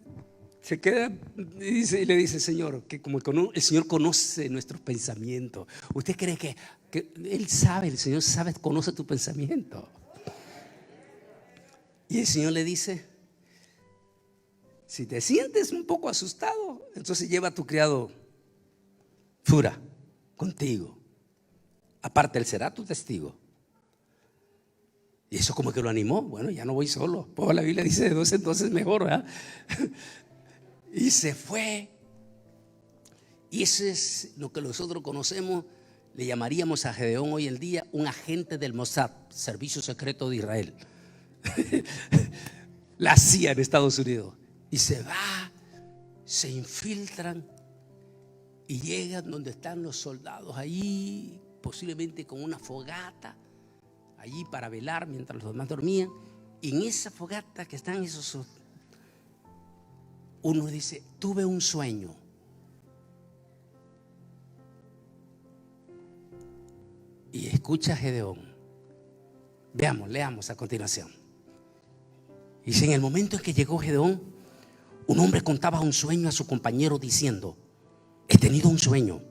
B: se queda y le dice: Señor, que como el Señor conoce nuestros pensamientos. ¿Usted cree que Él sabe, el Señor sabe, conoce tu pensamiento? Y el Señor le dice: si te sientes un poco asustado, entonces lleva a tu criado Fura contigo. Aparte, él será tu testigo. Y eso como que lo animó. Bueno, ya no voy solo. Pues la Biblia dice de dos, entonces mejor, ¿verdad? Y se fue. Y eso es lo que nosotros conocemos, le llamaríamos a Gedeón hoy en día un agente del Mossad, Servicio Secreto de Israel. La CIA en Estados Unidos. Y se va, se infiltran y llegan donde están los soldados allí, posiblemente con una fogata allí para velar mientras los demás dormían. Y en esa fogata que están esos, uno dice: tuve un sueño. Y escucha a Gedeón. Leamos a continuación. Y si en el momento en que llegó Gedeón, un hombre contaba un sueño a su compañero diciendo: he tenido un sueño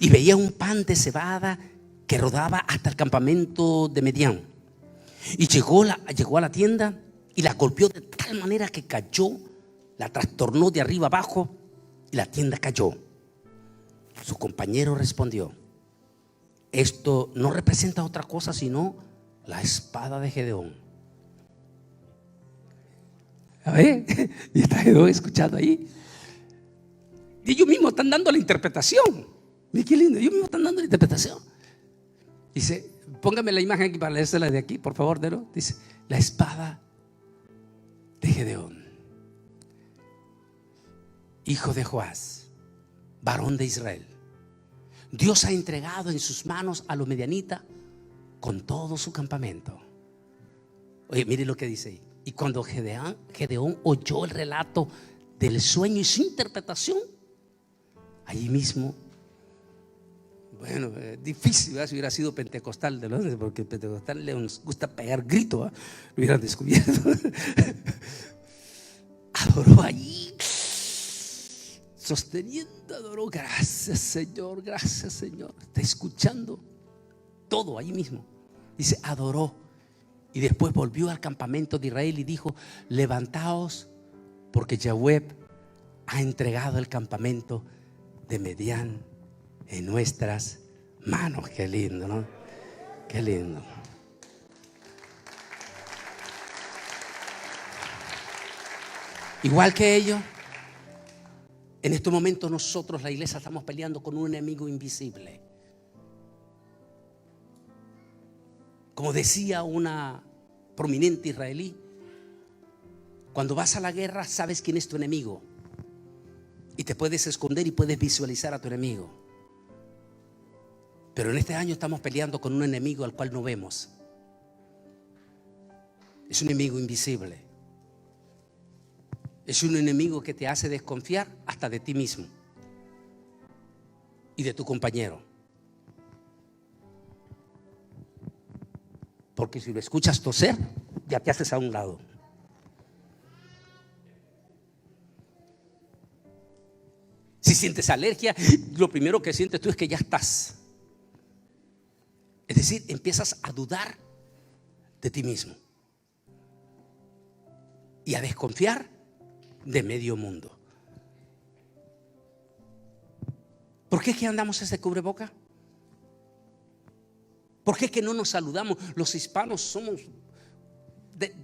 B: y veía un pan de cebada que rodaba hasta el campamento de Medián. Y llegó a la tienda y la golpeó de tal manera que cayó, la trastornó de arriba abajo y la tienda cayó. Su compañero respondió: esto no representa otra cosa sino la espada de Gedeón. A ver, y está Gedeón escuchando ahí. Y ellos mismos están dando la interpretación. Mira qué lindo, ellos mismos están dando la interpretación. Dice: póngame la imagen aquí para leérsela de aquí, por favor, Dero. Dice: la espada de Gedeón, hijo de Joás, varón de Israel. Dios ha entregado en sus manos a los medianitas con todo su campamento. Oye, mire lo que dice ahí. Y cuando Gedeón oyó el relato del sueño y su interpretación, allí mismo, bueno, es difícil, ¿verdad? Si hubiera sido pentecostal, porque pentecostal les gusta pegar grito, ¿verdad? Lo hubieran descubierto. Adoró allí, sosteniendo, adoró. Gracias, Señor, gracias, Señor. Está escuchando todo allí mismo. Dice: adoró. Y después volvió al campamento de Israel y dijo: levantaos, porque Yahweh ha entregado el campamento de Medián en nuestras manos. Qué lindo, ¿no? Qué lindo. Igual que ellos, en estos momentos nosotros, la iglesia, estamos peleando con un enemigo invisible. Como decía una prominente israelí: cuando vas a la guerra sabes quién es tu enemigo y te puedes esconder y puedes visualizar a tu enemigo. Pero en este año estamos peleando con un enemigo al cual no vemos. Es un enemigo invisible. Es un enemigo que te hace desconfiar hasta de ti mismo y de tu compañero. Porque si lo escuchas toser, ya te haces a un lado. Si sientes alergia, lo primero que sientes tú es que ya estás. Es decir, empiezas a dudar de ti mismo y a desconfiar de medio mundo. ¿Por qué es que andamos ese cubreboca? ¿Por qué es que no nos saludamos? Los hispanos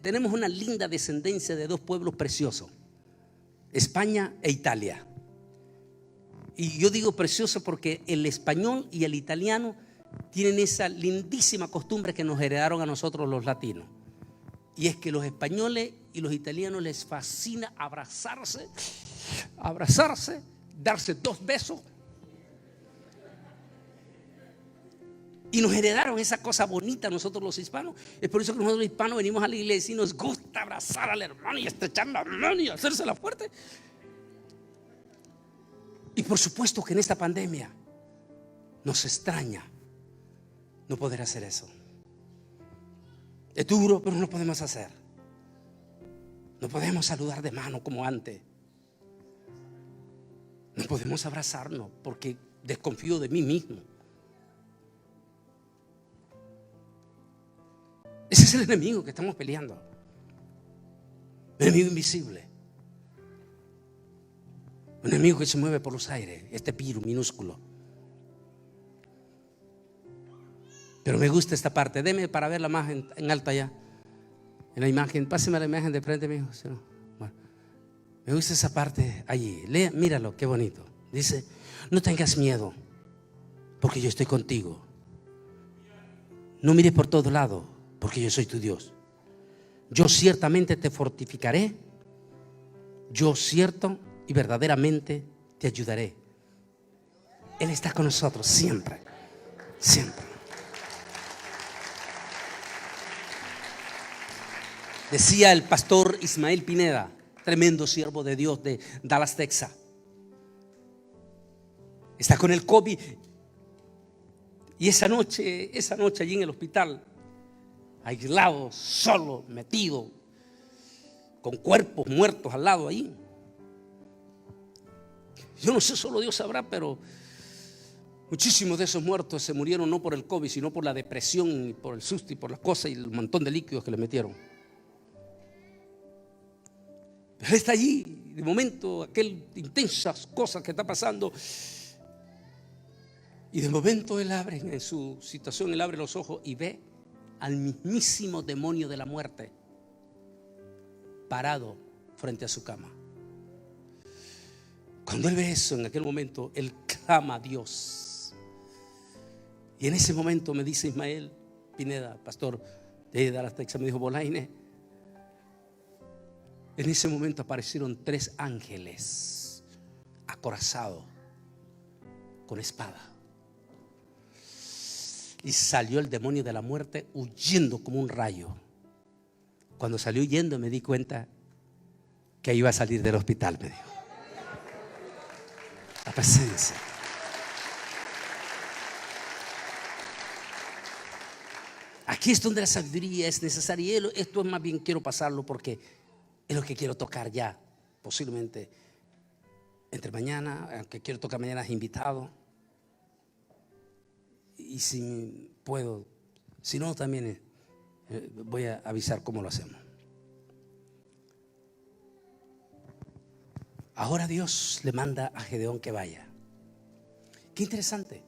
B: tenemos una linda descendencia de dos pueblos preciosos, España e Italia. Y yo digo precioso porque el español y el italiano tienen esa lindísima costumbre que nos heredaron a nosotros los latinos. Y es que los españoles y los italianos les fascina abrazarse darse 2 besos. Y nos heredaron esa cosa bonita nosotros los hispanos. Es por eso que nosotros los hispanos venimos a la iglesia y nos gusta abrazar al hermano y estrechar la mano y hacérsela fuerte. Y por supuesto que en esta pandemia nos extraña no poder hacer eso. Es duro, pero no lo podemos hacer. No podemos saludar de mano como antes. No podemos abrazarnos porque desconfío de mí mismo. Ese es el enemigo que estamos peleando. El enemigo invisible. Un enemigo que se mueve por los aires. Este virus minúsculo. Pero me gusta esta parte. Deme para verla más en alta ya. En la imagen. Páseme la imagen de frente, mijo. Bueno, me gusta esa parte allí. Lea, míralo, qué bonito. Dice: no tengas miedo, porque yo estoy contigo. No mires por todo lado, porque yo soy tu Dios. Yo ciertamente te fortificaré. Yo cierto y verdaderamente te ayudaré. Él está con nosotros siempre. Siempre. Decía el pastor Ismael Pineda, tremendo siervo de Dios de Dallas, Texas. Está con el COVID. Y esa noche allí en el hospital, aislado, solo, metido, con cuerpos muertos al lado ahí. Yo no sé, solo Dios sabrá, pero muchísimos de esos muertos se murieron no por el COVID, sino por la depresión y por el susto y por las cosas y el montón de líquidos que le metieron. Pero él está allí, de momento, aquel intensas cosas que está pasando. Y de momento él abre, en su situación, él abre los ojos y ve al mismísimo demonio de la muerte parado frente a su cama. Cuando él ve eso, en aquel momento, él clama a Dios. Y en ese momento me dice Ismael Pineda, pastor de Dallas, Texas, me dijo: Bolaines, en ese momento aparecieron 3 ángeles acorazados con espada. Y salió el demonio de la muerte huyendo como un rayo. Cuando salió huyendo me di cuenta que iba a salir del hospital, me dijo. La presencia. Aquí es donde la sabiduría es necesaria. Y esto más bien quiero pasarlo porque es lo que quiero tocar ya. Posiblemente entre mañana, aunque quiero tocar mañana, es invitado. Y si puedo, si no, también voy a avisar cómo lo hacemos. Ahora Dios le manda a Gedeón que vaya. Qué interesante.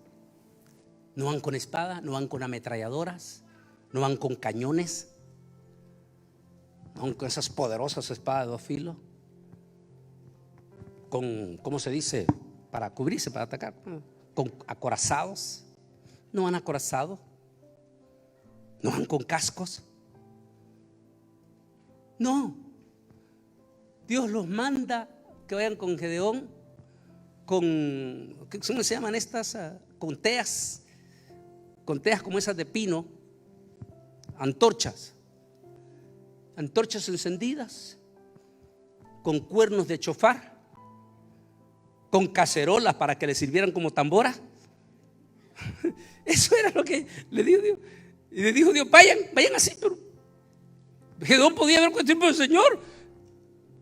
B: No van con espada, no van con ametralladoras, no van con cañones, no van con esas poderosas espadas de 2 filos, con, ¿cómo se dice? Para cubrirse, para atacar, con acorazados. No van acorazados, no van con cascos. No, Dios los manda que vayan con Gedeón, con, ¿cómo se llaman estas? Con teas como esas de pino, antorchas encendidas, con cuernos de chofar, con cacerolas para que le sirvieran como tamboras. Eso era lo que le dijo Dios. Y le dijo Dios: vayan así. Pero Gedeón podía ver cualquier tipo del Señor.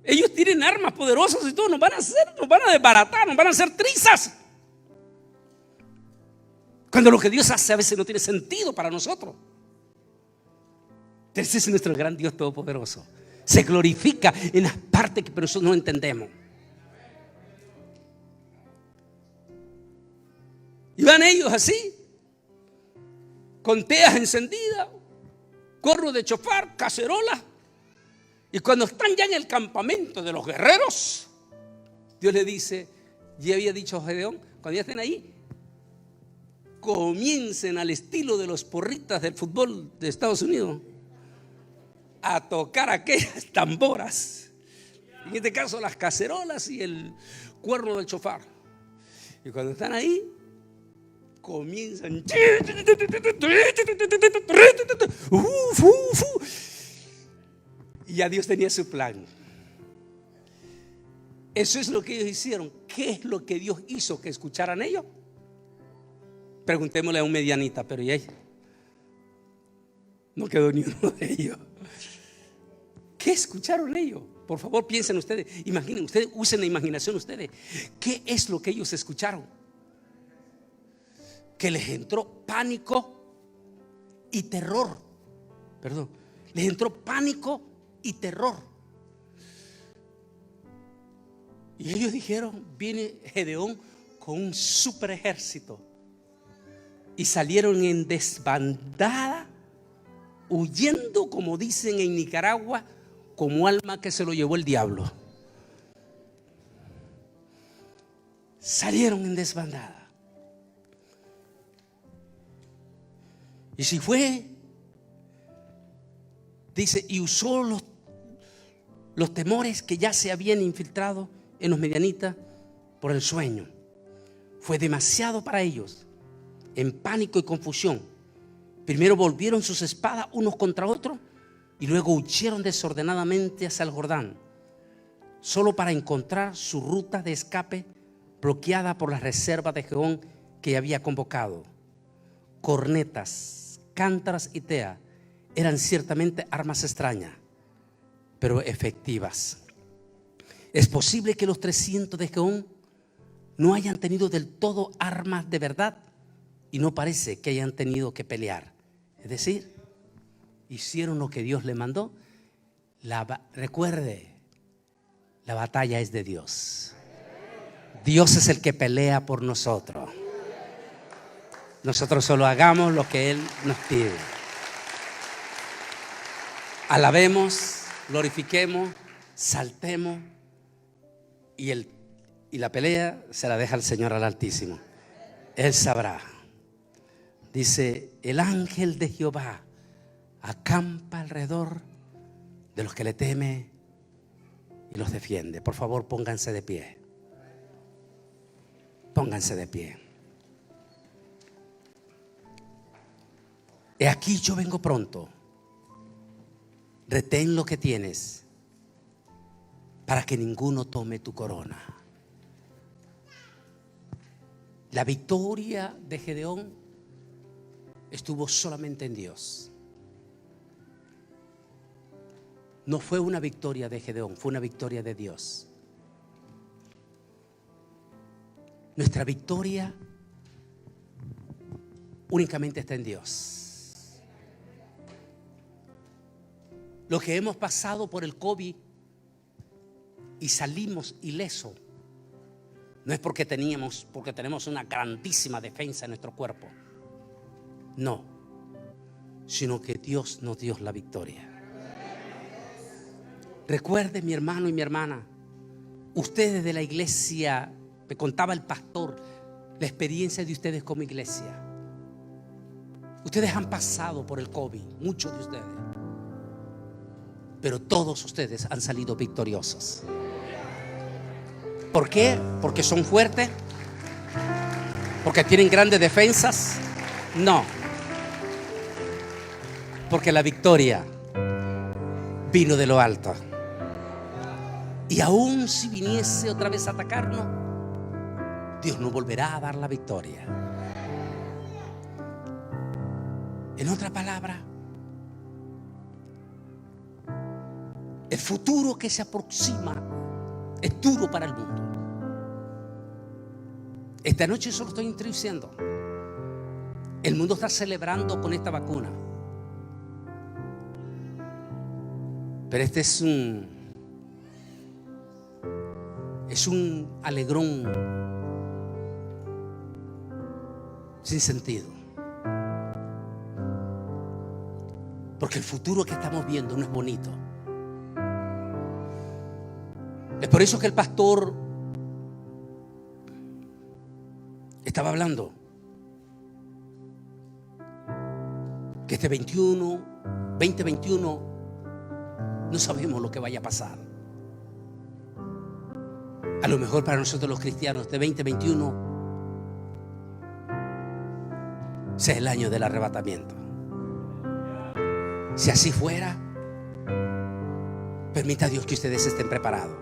B: Ellos tienen armas poderosas y todo. Nos van a desbaratar, nos van a hacer trizas. Cuando lo que Dios hace a veces no tiene sentido para nosotros. Ese es nuestro gran Dios todopoderoso. Se glorifica en las partes que nosotros no entendemos. Y van ellos así, con teas encendidas, corro de chofar, cacerola. Y cuando están ya en el campamento de los guerreros, Dios le dice, ya había dicho a Gedeón, cuando ya estén ahí, comiencen al estilo de los porristas del fútbol de Estados Unidos a tocar aquellas tamboras, en este caso las cacerolas y el cuerno del chofar. Y cuando están ahí, comienzan. Y ya Dios tenía su plan. Eso es lo que ellos hicieron. ¿Qué es lo que Dios hizo que escucharan ellos? Preguntémosle a un medianita, pero ya no quedó ni uno de ellos. ¿Qué escucharon ellos? Por favor, piensen ustedes, imaginen, ustedes usen la imaginación ustedes. ¿Qué es lo que ellos escucharon? Que les entró pánico y terror. Perdón, les entró pánico y terror. Y ellos dijeron, viene Gedeón con un super ejército. Y salieron en desbandada, huyendo, como dicen en Nicaragua, como alma que se lo llevó el diablo. Salieron en desbandada. Y si fue, dice, y usó los temores que ya se habían infiltrado en los medianitas por el sueño. Fue demasiado para ellos. En pánico y confusión, primero volvieron sus espadas unos contra otros y luego huyeron desordenadamente hacia el Jordán, solo para encontrar su ruta de escape bloqueada por las reservas de Gedeón que había convocado. Cornetas, cántaras y tea eran ciertamente armas extrañas, pero efectivas. Es posible que los 300 de Gedeón no hayan tenido del todo armas de verdad y no parece que hayan tenido que pelear. Es decir, hicieron lo que Dios le mandó. Recuerde, la batalla es de Dios. Dios es el que pelea por nosotros. Nosotros solo hagamos lo que Él nos pide. Alabemos, glorifiquemos, saltemos y la pelea se la deja el Señor al Altísimo. Él sabrá. Dice, el ángel de Jehová acampa alrededor de los que le teme y los defiende. Por favor, pónganse de pie. Pónganse de pie. He aquí yo vengo pronto. Retén lo que tienes para que ninguno tome tu corona. La victoria de Gedeón estuvo solamente en Dios. No fue una victoria de Gedeón, fue una victoria de Dios. Nuestra victoria únicamente está en Dios. Los que hemos pasado por el COVID y salimos ilesos, no es porque tenemos una grandísima defensa en nuestro cuerpo. No, sino que Dios nos dio la victoria. Recuerde, mi hermano y mi hermana, ustedes de la iglesia, me contaba el pastor la experiencia de ustedes como iglesia. Ustedes han pasado por el COVID, muchos de ustedes, pero todos ustedes han salido victoriosos. ¿Por qué? Porque son fuertes, porque tienen grandes defensas. No, porque la victoria vino de lo alto. Y aún si viniese otra vez a atacarnos, Dios nos volverá a dar la victoria. En otra palabra, el futuro que se aproxima es duro para el mundo. Esta noche solo estoy introduciendo. El mundo está celebrando con esta vacuna, pero este es un alegrón sin sentido, porque el futuro que estamos viendo no es bonito. Es por eso que el pastor estaba hablando que este 2021 no sabemos lo que vaya a pasar. A lo mejor para nosotros los cristianos este 2021 sea el año del arrebatamiento. Si así fuera, permita a Dios que ustedes estén preparados.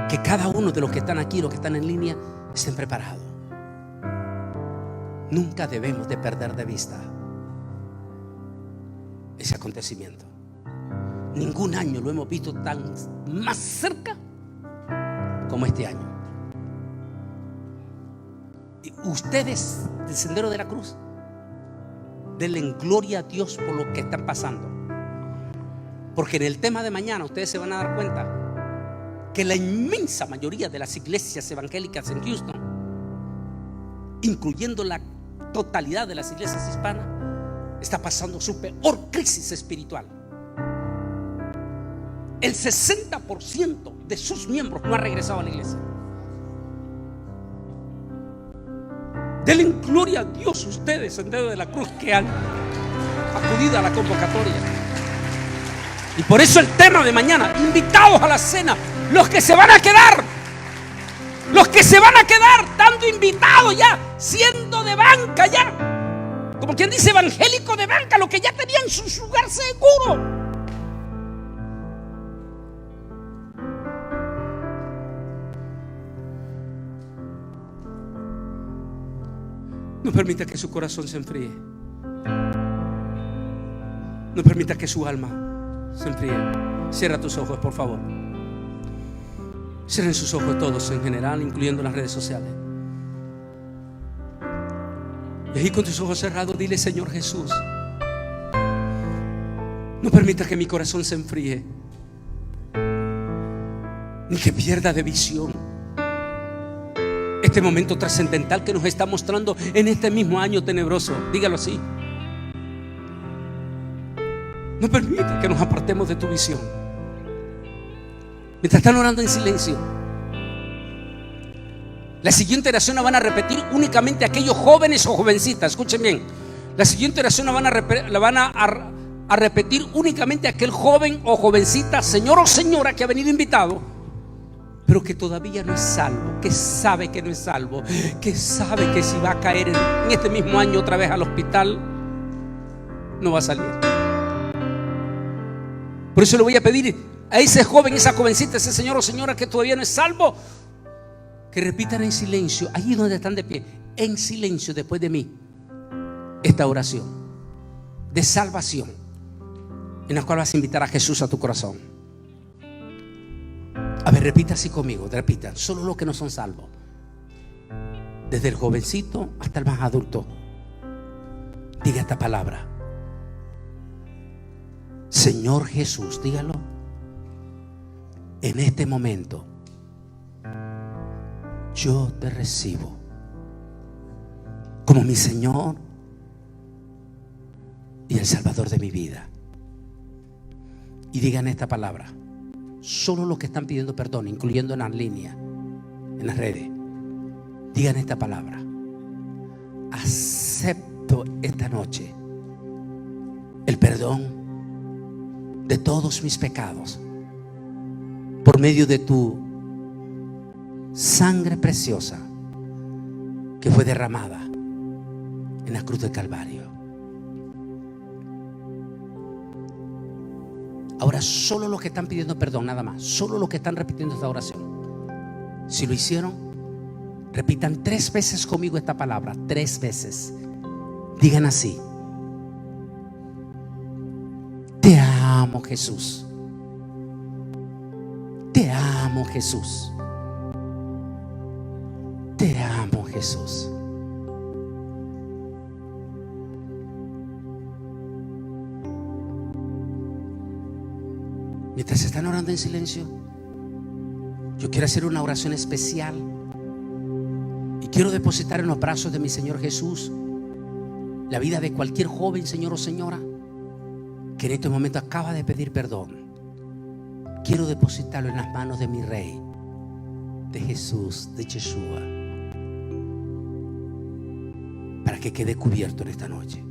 B: Que cada uno de los que están aquí, los que están en línea, estén preparados. Nunca debemos de perder de vista ese acontecimiento. Ningún año lo hemos visto tan más cerca como este año. Y ustedes del Sendero de la Cruz, denle gloria a Dios por lo que están pasando. Porque en el tema de mañana ustedes se van a dar cuenta que la inmensa mayoría de las iglesias evangélicas en Houston, incluyendo la totalidad de las iglesias hispanas, está pasando su peor crisis espiritual. El 60% de sus miembros no ha regresado a la iglesia. Denle gloria a Dios ustedes, Sendero de la Cruz, que han acudido a la convocatoria. Y por eso el tema de mañana, invitados a la cena, los que se van a quedar, dando invitados ya, siendo de banca ya, como quien dice evangélico de banca, los que ya tenían su lugar seguro. No permita que su corazón se enfríe. No permita que su alma se enfríe. Cierra tus ojos, por favor. Cierren sus ojos todos en general, incluyendo las redes sociales. Y ahí con tus ojos cerrados dile: Señor Jesús, no permita que mi corazón se enfríe, ni que pierda de visión este momento trascendental que nos está mostrando en este mismo año tenebroso. Dígalo así. No permita que nos apartemos de tu visión. Mientras están orando en silencio, la siguiente oración la van a repetir únicamente aquellos jóvenes o jovencitas. Escuchen bien. La siguiente oración la van a repetir únicamente aquel joven o jovencita, señor o señora que ha venido invitado, pero que todavía no es salvo, que sabe que no es salvo, que sabe que si va a caer en este mismo año otra vez al hospital, no va a salir. Por eso le voy a pedir a ese joven, esa jovencita, ese señor o señora que todavía no es salvo, que repitan en silencio, allí donde están de pie, en silencio después de mí, esta oración de salvación, en la cual vas a invitar a Jesús a tu corazón. A ver, repita así conmigo, repita. Solo los que no son salvos, desde el jovencito hasta el más adulto, diga esta palabra: Señor Jesús, dígalo. En este momento yo te recibo como mi Señor y el Salvador de mi vida. Y digan esta palabra. Solo los que están pidiendo perdón, incluyendo en la línea, en las redes, digan esta palabra: acepto esta noche el perdón de todos mis pecados por medio de tu sangre preciosa que fue derramada en la cruz del Calvario. Ahora solo los que están pidiendo perdón, nada más, solo los que están repitiendo esta oración, si lo hicieron, repitan 3 veces conmigo esta palabra, 3 veces. Digan así: te amo, Jesús. Te amo, Jesús. Te amo, Jesús. Mientras están orando en silencio, yo quiero hacer una oración especial y quiero depositar en los brazos de mi Señor Jesús la vida de cualquier joven, señor o señora, que en este momento acaba de pedir perdón. Quiero depositarlo en las manos de mi Rey, de Jesús, de Yeshua, para que quede cubierto en esta noche.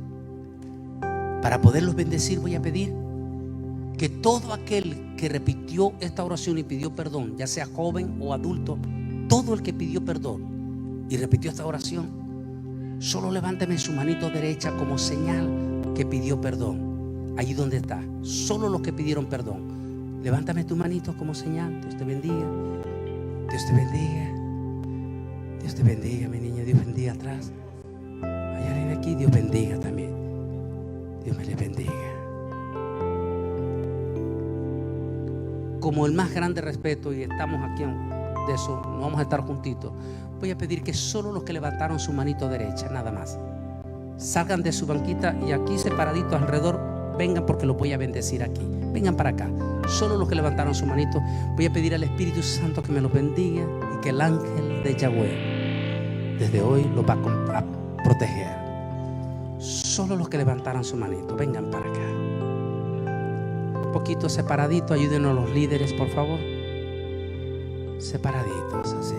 B: Para poderlos bendecir, voy a pedir que todo aquel que repitió esta oración y pidió perdón, ya sea joven o adulto, todo el que pidió perdón y repitió esta oración, Solo levánteme su manito derecha como señal que pidió perdón. Allí donde está, solo los que pidieron perdón. Levántame tu manito como señal. Dios te bendiga. Dios te bendiga. Dios te bendiga, mi niña. Dios bendiga atrás. Hay alguien aquí. Dios bendiga también. Dios me le bendiga. Como el más grande respeto, y estamos aquí de eso, no vamos a estar juntitos, voy a pedir que solo los que levantaron su manito derecha, nada más, salgan de su banquita y aquí separaditos alrededor, vengan porque los voy a bendecir aquí. Vengan para acá. Solo los que levantaron su manito. Voy a pedir al Espíritu Santo que me los bendiga y que el ángel de Yahweh desde hoy los va a proteger. Solo los que levantaron su manito, vengan para acá. Un poquito separadito, ayúdenos los líderes, por favor. Separaditos, así.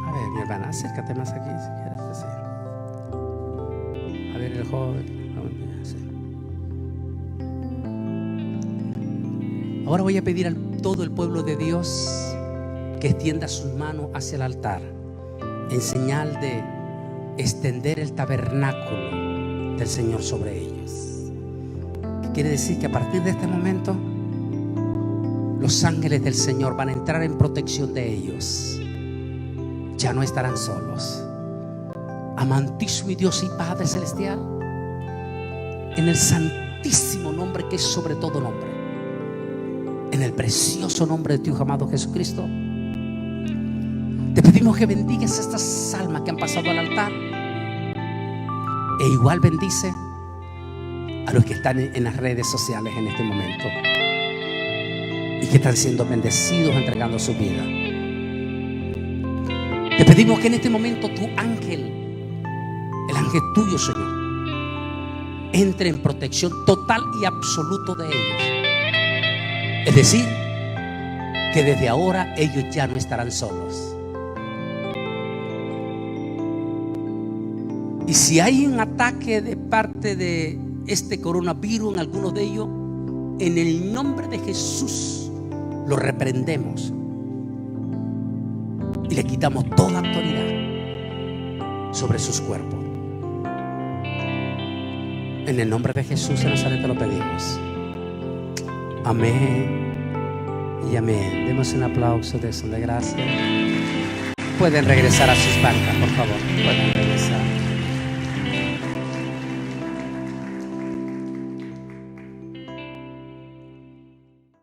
B: A ver, mi hermana, acércate más aquí si quieres, así. A ver, el joven. Así. Ahora voy a pedir a todo el pueblo de Dios que extienda sus manos hacia el altar en señal de extender el tabernáculo del Señor sobre ellos. ¿Qué quiere decir? Que a partir de este momento los ángeles del Señor van a entrar en protección de ellos. Ya no estarán solos. Amantísimo y Dios y Padre Celestial, en el santísimo nombre que es sobre todo nombre, en el precioso nombre de tu Hijo amado Jesucristo, te pedimos que bendigas estas almas que han pasado al altar, e igual bendice a los que están en las redes sociales en este momento y que están siendo bendecidos entregando su vida. Te pedimos que en este momento tu ángel, el ángel tuyo, Señor, entre en protección total y absoluta de ellos. Es decir, que desde ahora ellos ya no estarán solos. Y si hay un ataque de parte de este coronavirus en algunos de ellos, en el nombre de Jesús lo reprendemos y le quitamos toda autoridad sobre sus cuerpos. En el nombre de Jesús de Nazaret te lo pedimos. Amén y amén. Demos un aplauso de acción de gracias. Pueden regresar a sus bancas, por favor. Pueden.